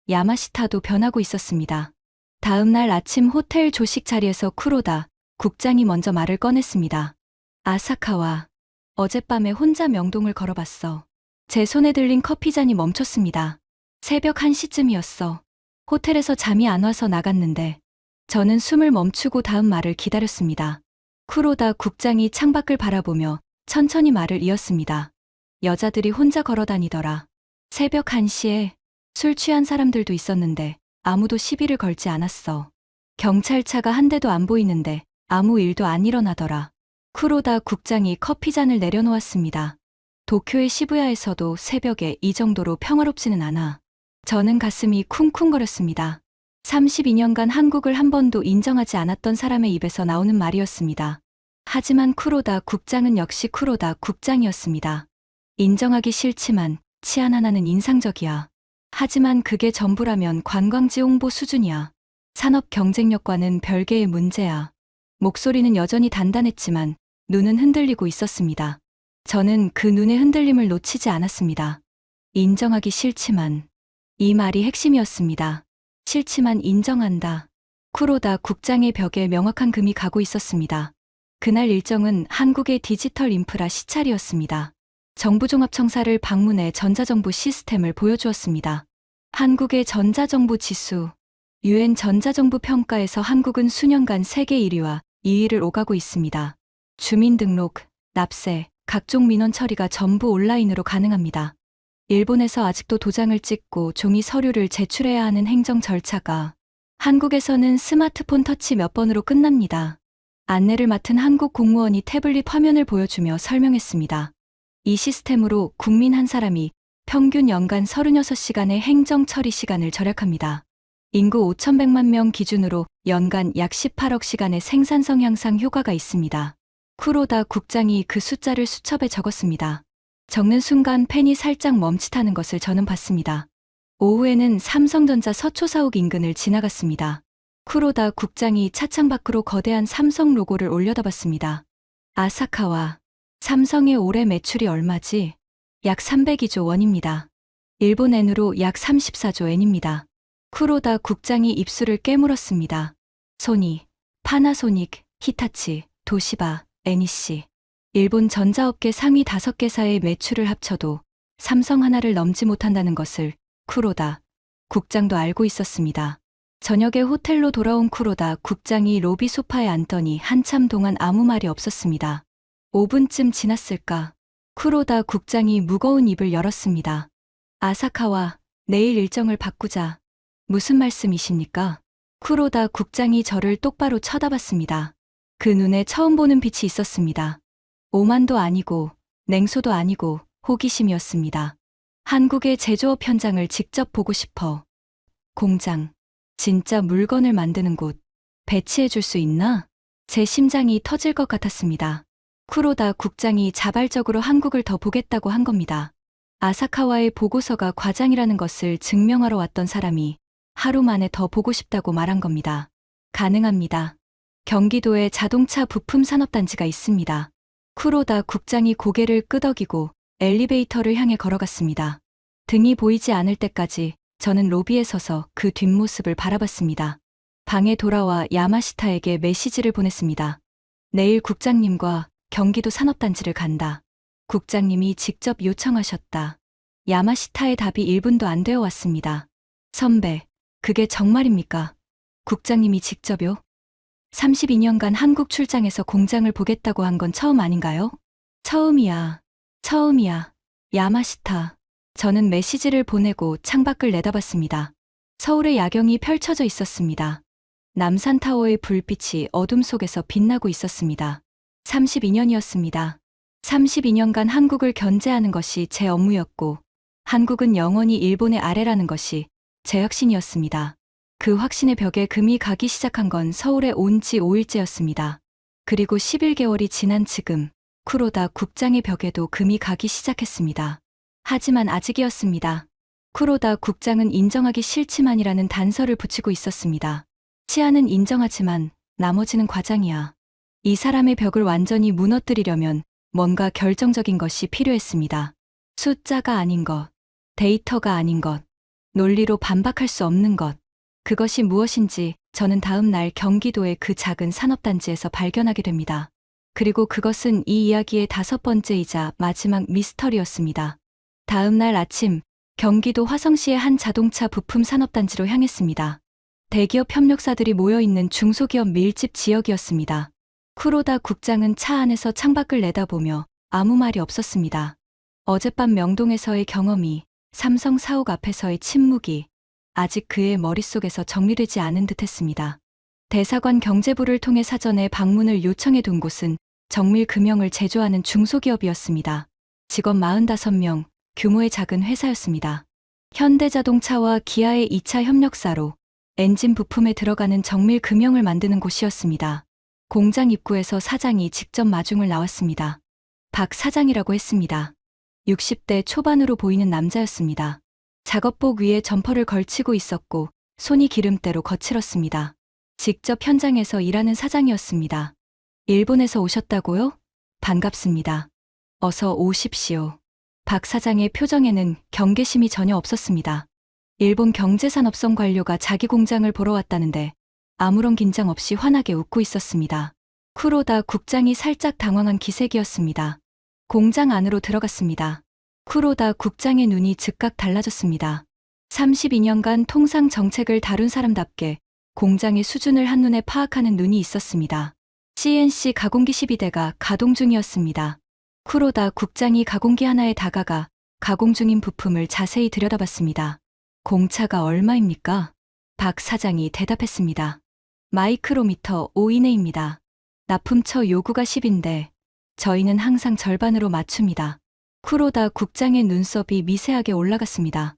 A: 야마시타도 변하고 있었습니다. 다음 날 아침 호텔 조식 자리에서 쿠로다 국장이 먼저 말을 꺼냈습니다. 아사카와 어젯밤에 혼자 명동을 걸어봤어. 제 손에 들린 커피잔이 멈췄습니다. 새벽 1시쯤이었어. 호텔에서 잠이 안 와서 나갔는데 저는 숨을 멈추고 다음 말을 기다렸습니다. 쿠로다 국장이 창밖을 바라보며 천천히 말을 이었습니다. 여자들이 혼자 걸어다니더라. 새벽 1시에 술 취한 사람들도 있었는데 아무도 시비를 걸지 않았어. 경찰차가 한 대도 안 보이는데 아무 일도 안 일어나더라. 쿠로다 국장이 커피잔을 내려놓았습니다. 도쿄의 시부야에서도 새벽에 이 정도로 평화롭지는 않아. 저는 가슴이 쿵쿵거렸습니다. 32년간 한국을 한 번도 인정하지 않았던 사람의 입에서 나오는 말이었습니다. 하지만 쿠로다 국장은 역시 쿠로다 국장이었습니다. 인정하기 싫지만 치안 하나는 인상적이야. 하지만 그게 전부라면 관광지 홍보 수준이야. 산업 경쟁력과는 별개의 문제야. 목소리는 여전히 단단했지만 눈은 흔들리고 있었습니다. 저는 그 눈의 흔들림을 놓치지 않았습니다. 인정하기 싫지만. 이 말이 핵심이었습니다. 싫지만 인정한다. 쿠로다 국장의 벽에 명확한 금이 가고 있었습니다. 그날 일정은 한국의 디지털 인프라 시찰이었습니다. 정부종합청사를 방문해 전자정부 시스템을 보여주었습니다. 한국의 전자정부 지수, UN 전자정부 평가에서 한국은 수년간 세계 1위와 2위를 오가고 있습니다. 주민등록, 납세, 각종 민원 처리가 전부 온라인으로 가능합니다. 일본에서 아직도 도장을 찍고 종이 서류를 제출해야 하는 행정 절차가 한국에서는 스마트폰 터치 몇 번으로 끝납니다. 안내를 맡은 한국 공무원이 태블릿 화면을 보여주며 설명했습니다. 이 시스템으로 국민 한 사람이 평균 연간 36시간의 행정 처리 시간을 절약합니다. 인구 5,100만 명 기준으로 연간 약 18억 시간의 생산성 향상 효과가 있습니다. 쿠로다 국장이 그 숫자를 수첩에 적었습니다. 적는 순간 펜이 살짝 멈칫하는 것을 저는 봤습니다. 오후에는 삼성전자 서초사옥 인근을 지나갔습니다. 쿠로다 국장이 차창 밖으로 거대한 삼성 로고를 올려다봤습니다. 아사카와 삼성의 올해 매출이 얼마지? 약 302조 원입니다. 일본 엔으로 약 34조 엔입니다. 쿠로다 국장이 입술을 깨물었습니다. 소니, 파나소닉, 히타치, 도시바, NEC. 일본 전자업계 상위 5개사의 매출을 합쳐도 삼성 하나를 넘지 못한다는 것을 쿠로다 국장도 알고 있었습니다. 저녁에 호텔로 돌아온 쿠로다 국장이 로비 소파에 앉더니 한참 동안 아무 말이 없었습니다. 5분쯤 지났을까? 쿠로다 국장이 무거운 입을 열었습니다. 아사카와 내일 일정을 바꾸자. 무슨 말씀이십니까? 쿠로다 국장이 저를 똑바로 쳐다봤습니다. 그 눈에 처음 보는 빛이 있었습니다. 오만도 아니고 냉소도 아니고 호기심이었습니다. 한국의 제조업 현장을 직접 보고 싶어. 공장, 진짜 물건을 만드는 곳, 배치해 줄 수 있나? 제 심장이 터질 것 같았습니다. 쿠로다 국장이 자발적으로 한국을 더 보겠다고 한 겁니다. 아사카와의 보고서가 과장이라는 것을 증명하러 왔던 사람이 하루 만에 더 보고 싶다고 말한 겁니다. 가능합니다. 경기도에 자동차 부품 산업단지가 있습니다. 쿠로다 국장이 고개를 끄덕이고 엘리베이터를 향해 걸어갔습니다. 등이 보이지 않을 때까지 저는 로비에 서서 그 뒷모습을 바라봤습니다. 방에 돌아와 야마시타에게 메시지를 보냈습니다. 내일 국장님과 경기도 산업단지를 간다. 국장님이 직접 요청하셨다. 야마시타의 답이 1분도 안 되어 왔습니다. 선배, 그게 정말입니까? 국장님이 직접요? 32년간 한국 출장에서 공장을 보겠다고 한 건 처음 아닌가요? 처음이야. 야마시타. 저는 메시지를 보내고 창밖을 내다봤습니다. 서울의 야경이 펼쳐져 있었습니다. 남산타워의 불빛이 어둠 속에서 빛나고 있었습니다. 32년이었습니다. 32년간 한국을 견제하는 것이 제 업무였고, 한국은 영원히 일본의 아래라는 것이 제 확신이었습니다. 그 확신의 벽에 금이 가기 시작한 건 서울에 온 지 5일째였습니다. 그리고 11개월이 지난 지금, 쿠로다 국장의 벽에도 금이 가기 시작했습니다. 하지만 아직이었습니다. 쿠로다 국장은 인정하기 싫지만이라는 단서를 붙이고 있었습니다. 치안은 인정하지만 나머지는 과장이야. 이 사람의 벽을 완전히 무너뜨리려면 뭔가 결정적인 것이 필요했습니다. 숫자가 아닌 것. 데이터가 아닌 것, 논리로 반박할 수 없는 것, 그것이 무엇인지 저는 다음 날 경기도의 그 작은 산업단지에서 발견하게 됩니다. 그리고 그것은 이 이야기의 5번째이자 마지막 미스터리였습니다. 다음 날 아침, 경기도 화성시의 한 자동차 부품 산업단지로 향했습니다. 대기업 협력사들이 모여있는 중소기업 밀집 지역이었습니다. 쿠로다 국장은 차 안에서 창밖을 내다보며 아무 말이 없었습니다. 어젯밤 명동에서의 경험이, 삼성 사옥 앞에서의 침묵이 아직 그의 머릿속에서 정리되지 않은 듯했습니다. 대사관 경제부를 통해 사전에 방문을 요청해 둔 곳은 정밀 금형을 제조하는 중소기업이었습니다. 직원 45명, 규모의 작은 회사였습니다. 현대자동차와 기아의 2차 협력사로 엔진 부품에 들어가는 정밀 금형을 만드는 곳이었습니다. 공장 입구에서 사장이 직접 마중을 나왔습니다. 박 사장이라고 했습니다. 60대 초반으로 보이는 남자였습니다. 작업복 위에 점퍼를 걸치고 있었고 손이 기름때로 거칠었습니다. 직접 현장에서 일하는 사장이었습니다. 일본에서 오셨다고요? 반갑습니다. 어서 오십시오. 박 사장의 표정에는 경계심이 전혀 없었습니다. 일본 경제산업성 관료가 자기 공장을 보러 왔다는데 아무런 긴장 없이 환하게 웃고 있었습니다. 쿠로다 국장이 살짝 당황한 기색이었습니다. 공장 안으로 들어갔습니다. 쿠로다 국장의 눈이 즉각 달라졌습니다. 32년간 통상 정책을 다룬 사람답게 공장의 수준을 한눈에 파악하는 눈이 있었습니다. CNC 가공기 12대가 가동 중이었습니다. 쿠로다 국장이 가공기 하나에 다가가 가공 중인 부품을 자세히 들여다봤습니다. 공차가 얼마입니까? 박 사장이 대답했습니다. 마이크로미터 5 이내입니다. 납품처 요구가 10인데 저희는 항상 절반으로 맞춥니다. 쿠로다 국장의 눈썹이 미세하게 올라갔습니다.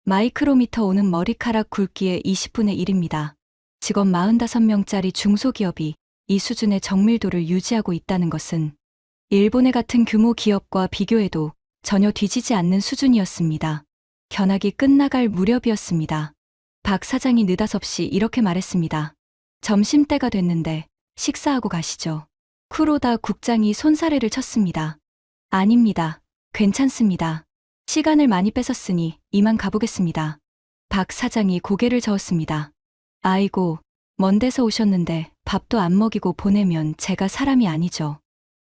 A: 마이크로미터 5는 머리카락 굵기의 20분의 1입니다. 직원 45명짜리 중소기업이 이 수준의 정밀도를 유지하고 있다는 것은 일본의 같은 규모 기업과 비교해도 전혀 뒤지지 않는 수준이었습니다. 견학이 끝나갈 무렵이었습니다. 박 사장이 느닷없이 이렇게 말했습니다. 점심때가 됐는데 식사하고 가시죠. 쿠로다 국장이 손사래를 쳤습니다. 아닙니다. 괜찮습니다. 시간을 많이 뺏었으니 이만 가보겠습니다. 박 사장이 고개를 저었습니다. 아이고, 먼 데서 오셨는데 밥도 안 먹이고 보내면 제가 사람이 아니죠.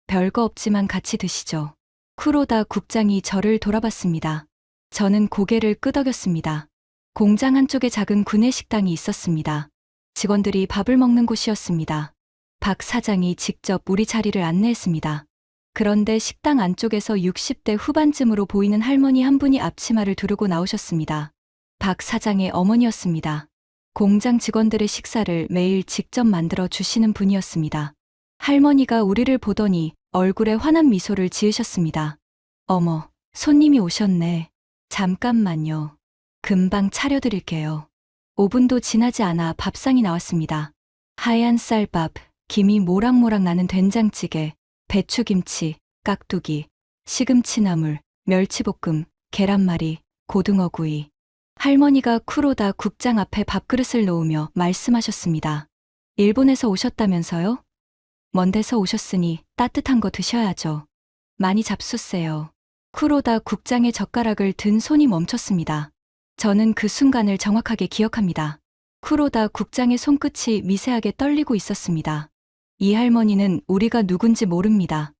A: 별거 없지만 같이 드시죠. 쿠로다 국장이 저를 돌아봤습니다. 저는 고개를 끄덕였습니다. 공장 한쪽에 작은 구내식당이 있었습니다. 직원들이 밥을 먹는 곳이었습니다. 박 사장이 직접 우리 자리를 안내했습니다. 그런데 식당 안쪽에서 60대 후반쯤으로 보이는 할머니 한 분이 앞치마를 두르고 나오셨습니다. 박 사장의 어머니였습니다. 공장 직원들의 식사를 매일 직접 만들어 주시는 분이었습니다. 할머니가 우리를 보더니 얼굴에 환한 미소를 지으셨습니다. 어머, 손님이 오셨네. 잠깐만요. 금방 차려드릴게요. 5분도 지나지 않아 밥상이 나왔습니다. 하얀 쌀밥, 김이 모락모락 나는 된장찌개, 배추김치, 깍두기, 시금치나물, 멸치볶음, 계란말이, 고등어구이. 할머니가 쿠로다 국장 앞에 밥그릇을 놓으며 말씀하셨습니다. 일본에서 오셨다면서요? 먼 데서 오셨으니 따뜻한 거 드셔야죠. 많이 잡수세요. 쿠로다 국장의 젓가락을 든 손이 멈췄습니다. 저는 그 순간을 정확하게 기억합니다. 쿠로다 국장의 손끝이 미세하게 떨리고 있었습니다. 이 할머니는 우리가 누군지 모릅니다.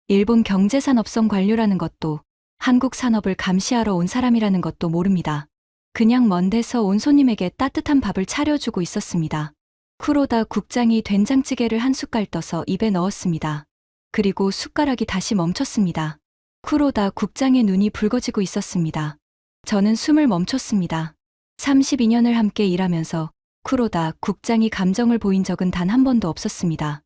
A: 일본 경제산업성 관료라는 것도 한국 산업을 감시하러 온 사람이라는 것도 모릅니다. 그냥 먼 데서 온 손님에게 따뜻한 밥을 차려주고 있었습니다. 쿠로다 국장이 된장찌개를 한 숟갈 떠서 입에 넣었습니다. 그리고 숟가락이 다시 멈췄습니다. 쿠로다 국장의 눈이 붉어지고 있었습니다. 저는 숨을 멈췄습니다. 32년을 함께 일하면서 쿠로다 국장이 감정을 보인 적은 단 한 번도 없었습니다.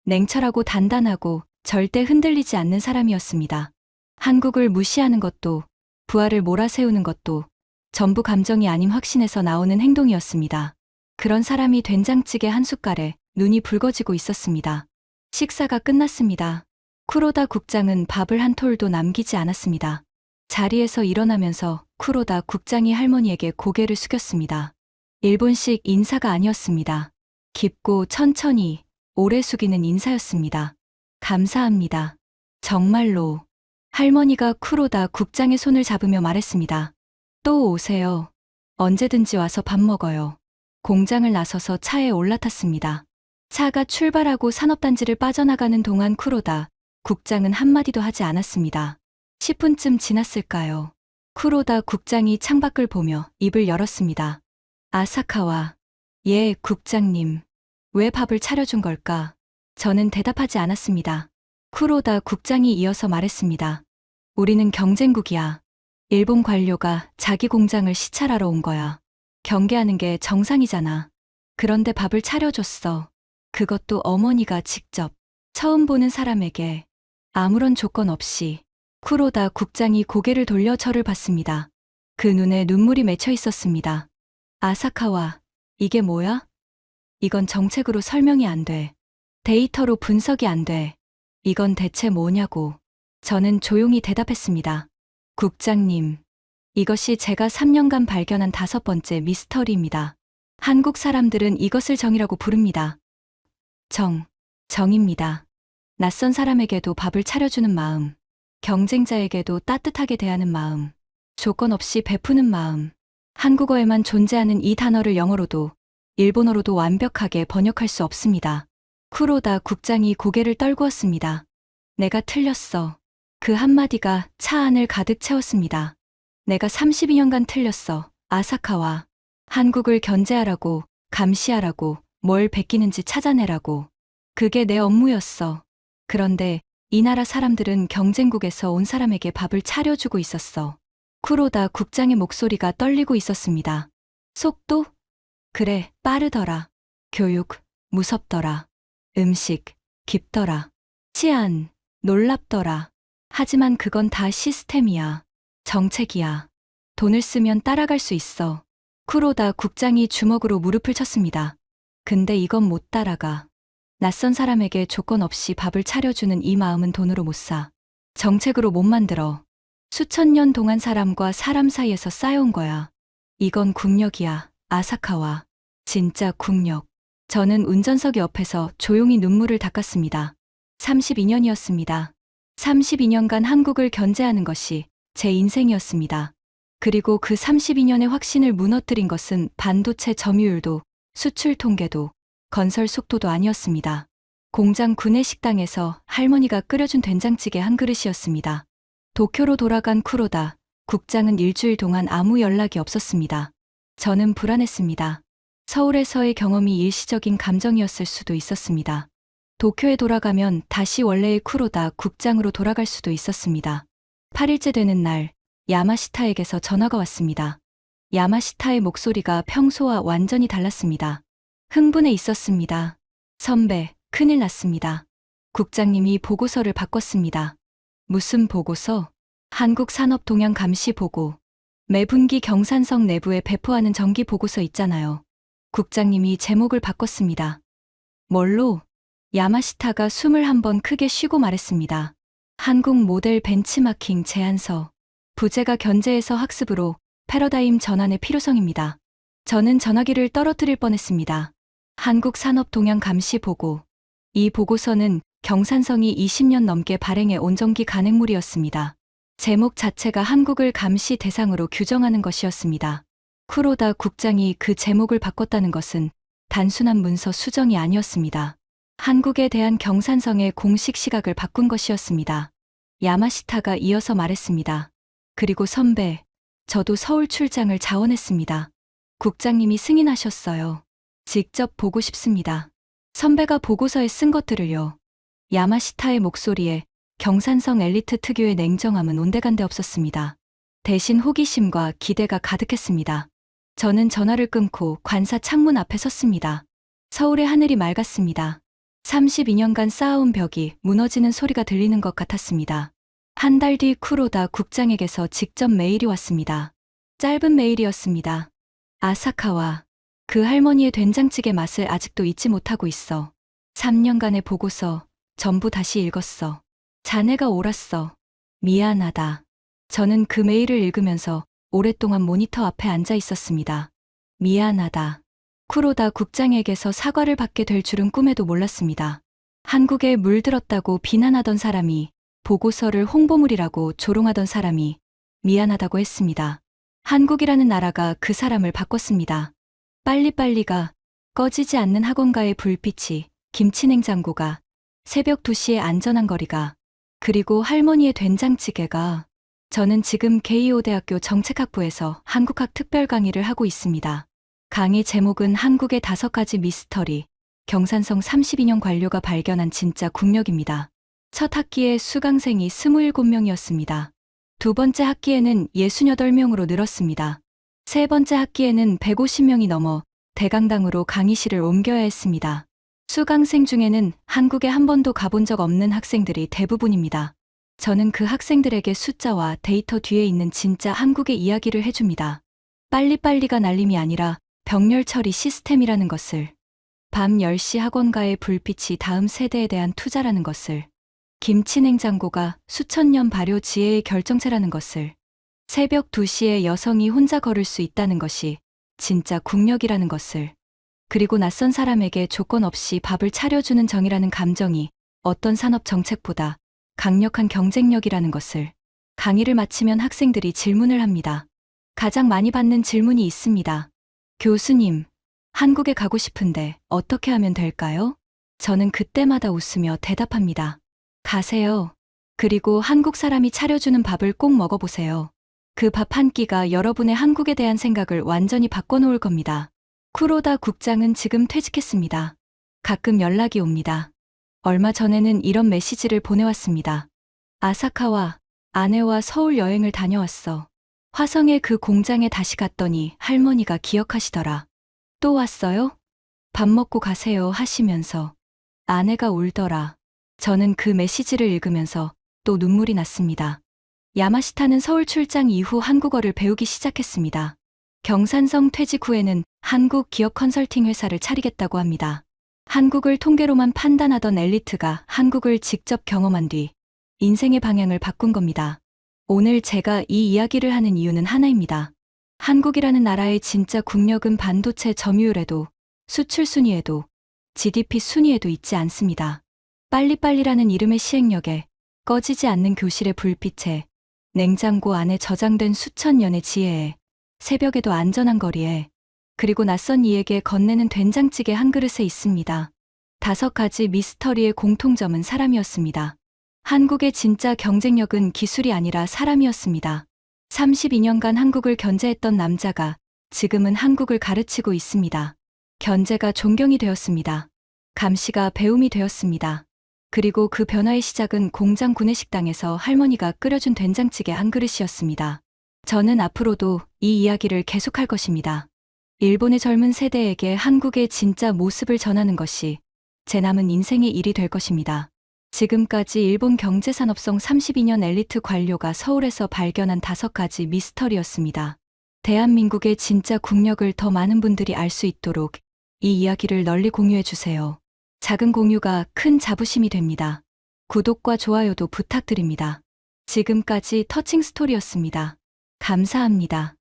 A: 냉철하고 단단하고 절대 흔들리지 않는 사람이었습니다. 한국을 무시하는 것도 부하를 몰아세우는 것도 전부 감정이 아닌 확신에서 나오는 행동이었습니다. 그런 사람이 된장찌개 한 숟갈에 눈이 붉어지고 있었습니다. 식사가 끝났습니다. 쿠로다 국장은 밥을 한 톨도 남기지 않았습니다. 자리에서 일어나면서 쿠로다 국장이 할머니에게 고개를 숙였습니다. 일본식 인사가 아니었습니다. 깊고 천천히 오래 숙이는 인사였습니다. 감사합니다. 정말로. 할머니가 쿠로다 국장의 손을 잡으며 말했습니다. 또 오세요. 언제든지 와서 밥 먹어요. 공장을 나서서 차에 올라탔습니다. 차가 출발하고 산업단지를 빠져나가는 동안 쿠로다 국장은 한마디도 하지 않았습니다. 10분쯤 지났을까요? 쿠로다 국장이 창밖을 보며 입을 열었습니다. 아사카와, 예, 국장님. 왜 밥을 차려준 걸까? 저는 대답하지 않았습니다. 쿠로다 국장이 이어서 말했습니다. 우리는 경쟁국이야. 일본 관료가 자기 공장을 시찰하러 온 거야. 경계하는 게 정상이잖아. 그런데 밥을 차려줬어. 그것도 어머니가 직접. 처음 보는 사람에게. 아무런 조건 없이. 쿠로다 국장이 고개를 돌려 저를 봤습니다. 그 눈에 눈물이 맺혀 있었습니다. 아사카와, 이게 뭐야? 이건 정책으로 설명이 안 돼. 데이터로 분석이 안 돼. 이건 대체 뭐냐고. 저는 조용히 대답했습니다. 국장님, 이것이 제가 3년간 발견한 5번째 미스터리입니다. 한국 사람들은 이것을 정이라고 부릅니다. 정입니다. 낯선 사람에게도 밥을 차려주는 마음, 경쟁자에게도 따뜻하게 대하는 마음, 조건 없이 베푸는 마음. 한국어에만 존재하는 이 단어를 영어로도 일본어로도 완벽하게 번역할 수 없습니다. 쿠로다 국장이 고개를 떨구었습니다. 내가 틀렸어. 그 한마디가 차 안을 가득 채웠습니다. 내가 32년간 틀렸어. 아사카와. 한국을 견제하라고, 감시하라고, 뭘 베끼는지 찾아내라고. 그게 내 업무였어. 그런데 이 나라 사람들은 경쟁국에서 온 사람에게 밥을 차려주고 있었어. 쿠로다 국장의 목소리가 떨리고 있었습니다. 속도? 그래, 빠르더라. 교육, 무섭더라. 음식, 깊더라. 치안, 놀랍더라. 하지만 그건 다 시스템이야. 정책이야. 돈을 쓰면 따라갈 수 있어. 쿠로다 국장이 주먹으로 무릎을 쳤습니다. 근데 이건 못 따라가. 낯선 사람에게 조건 없이 밥을 차려주는 이 마음은 돈으로 못 사. 정책으로 못 만들어. 수천 년 동안 사람과 사람 사이에서 쌓여온 거야. 이건 국력이야, 아사카와. 진짜 국력. 저는 운전석 옆에서 조용히 눈물을 닦았습니다. 32년이었습니다. 32년간 한국을 견제하는 것이 제 인생이었습니다. 그리고 그 32년의 확신을 무너뜨린 것은 반도체 점유율도, 수출 통계도, 건설 속도도 아니었습니다. 공장 구내식당에서 할머니가 끓여준 된장찌개 한 그릇이었습니다. 도쿄로 돌아간 쿠로다 국장은 일주일 동안 아무 연락이 없었습니다. 저는 불안했습니다. 서울에서의 경험이 일시적인 감정이었을 수도 있었습니다. 도쿄에 돌아가면 다시 원래의 쿠로다 국장으로 돌아갈 수도 있었습니다. 8일째 되는 날, 야마시타에게서 전화가 왔습니다. 야마시타의 목소리가 평소와 완전히 달랐습니다. 흥분해 있었습니다. 선배, 큰일 났습니다. 국장님이 보고서를 바꿨습니다. 무슨 보고서? 한국산업동향감시보고. 매분기 경산성 내부에 배포하는 정기 보고서 있잖아요. 국장님이 제목을 바꿨습니다. 뭘로? 야마시타가 숨을 한번 크게 쉬고 말했습니다. 한국 모델 벤치마킹 제안서. 부재가 견제에서 학습으로 패러다임 전환의 필요성입니다. 저는 전화기를 떨어뜨릴 뻔했습니다. 한국산업동향감시보고. 이 보고서는 경산성이 20년 넘게 발행해 온 정기 간행물이었습니다. 제목 자체가 한국을 감시 대상으로 규정하는 것이었습니다. 쿠로다 국장이 그 제목을 바꿨다는 것은 단순한 문서 수정이 아니었습니다. 한국에 대한 경산성의 공식 시각을 바꾼 것이었습니다. 야마시타가 이어서 말했습니다. 그리고 선배, 저도 서울 출장을 자원했습니다. 국장님이 승인하셨어요. 직접 보고 싶습니다. 선배가 보고서에 쓴 것들을요. 야마시타의 목소리에 경산성 엘리트 특유의 냉정함은 온데간데 없었습니다. 대신 호기심과 기대가 가득했습니다. 저는 전화를 끊고 관사 창문 앞에 섰습니다. 서울의 하늘이 맑았습니다. 32년간 쌓아온 벽이 무너지는 소리가 들리는 것 같았습니다. 한 달 뒤 쿠로다 국장에게서 직접 메일이 왔습니다. 짧은 메일이었습니다. 아사카와, 그 할머니의 된장찌개 맛을 아직도 잊지 못하고 있어. 3년간의 보고서 전부 다시 읽었어. 자네가 옳았어. 미안하다. 저는 그 메일을 읽으면서 오랫동안 모니터 앞에 앉아 있었습니다. 미안하다. 쿠로다 국장에게서 사과를 받게 될 줄은 꿈에도 몰랐습니다. 한국에 물들었다고 비난하던 사람이, 보고서를 홍보물이라고 조롱하던 사람이 미안하다고 했습니다. 한국이라는 나라가 그 사람을 바꿨습니다. 빨리빨리가, 꺼지지 않는 학원가의 불빛이, 김치냉장고가, 새벽 2시의 안전한 거리가, 그리고 할머니의 된장찌개가. 저는 지금 게이오 대학교 정책학부에서 한국학 특별 강의를 하고 있습니다. 강의 제목은 한국의 5가지 미스터리, 경산성 32년 관료가 발견한 진짜 국력입니다. 첫 학기에 수강생이 27명이었습니다. 두 번째 학기에는 68명으로 늘었습니다. 세 번째 학기에는 150명이 넘어 대강당으로 강의실을 옮겨야 했습니다. 수강생 중에는 한국에 한 번도 가본 적 없는 학생들이 대부분입니다. 저는 그 학생들에게 숫자와 데이터 뒤에 있는 진짜 한국의 이야기를 해줍니다. 빨리빨리가 날림이 아니라 병렬 처리 시스템이라는 것을, 밤 10시 학원가의 불빛이 다음 세대에 대한 투자라는 것을, 김치냉장고가 수천 년 발효 지혜의 결정체라는 것을, 새벽 2시에 여성이 혼자 걸을 수 있다는 것이 진짜 국력이라는 것을, 그리고 낯선 사람에게 조건 없이 밥을 차려주는 정이라는 감정이 어떤 산업 정책보다 강력한 경쟁력이라는 것을. 강의를 마치면 학생들이 질문을 합니다. 가장 많이 받는 질문이 있습니다. 교수님, 한국에 가고 싶은데 어떻게 하면 될까요? 저는 그때마다 웃으며 대답합니다. 가세요. 그리고 한국 사람이 차려주는 밥을 꼭 먹어보세요. 그 밥 한 끼가 여러분의 한국에 대한 생각을 완전히 바꿔놓을 겁니다. 쿠로다 국장은 지금 퇴직했습니다. 가끔 연락이 옵니다. 얼마 전에는 이런 메시지를 보내왔습니다. 아사카와 아내와 서울 여행을 다녀왔어. 화성의 그 공장에 다시 갔더니 할머니가 기억하시더라. 또 왔어요? 밥 먹고 가세요 하시면서. 아내가 울더라. 저는 그 메시지를 읽으면서 또 눈물이 났습니다. 야마시타는 서울 출장 이후 한국어를 배우기 시작했습니다. 경산성 퇴직 후에는 한국 기업 컨설팅 회사를 차리겠다고 합니다. 한국을 통계로만 판단하던 엘리트가 한국을 직접 경험한 뒤 인생의 방향을 바꾼 겁니다. 오늘 제가 이 이야기를 하는 이유는 하나입니다. 한국이라는 나라의 진짜 국력은 반도체 점유율에도, 수출 순위에도, GDP 순위에도 있지 않습니다. 빨리빨리라는 이름의 시행력에, 꺼지지 않는 교실의 불빛에, 냉장고 안에 저장된 수천 년의 지혜에, 새벽에도 안전한 거리에, 그리고 낯선 이에게 건네는 된장찌개 한 그릇에 있습니다. 5가지 미스터리의 공통점은 사람이었습니다. 한국의 진짜 경쟁력은 기술이 아니라 사람이었습니다. 32년간 한국을 견제했던 남자가 지금은 한국을 가르치고 있습니다. 견제가 존경이 되었습니다. 감시가 배움이 되었습니다. 그리고 그 변화의 시작은 공장 구내식당에서 할머니가 끓여준 된장찌개 한 그릇이었습니다. 저는 앞으로도 이 이야기를 계속할 것입니다. 일본의 젊은 세대에게 한국의 진짜 모습을 전하는 것이 제 남은 인생의 일이 될 것입니다. 지금까지 일본 경제산업성 32년 엘리트 관료가 서울에서 발견한 5가지 미스터리였습니다. 대한민국의 진짜 국력을 더 많은 분들이 알 수 있도록 이 이야기를 널리 공유해 주세요. 작은 공유가 큰 자부심이 됩니다. 구독과 좋아요도 부탁드립니다. 지금까지 터칭 스토리였습니다. 감사합니다.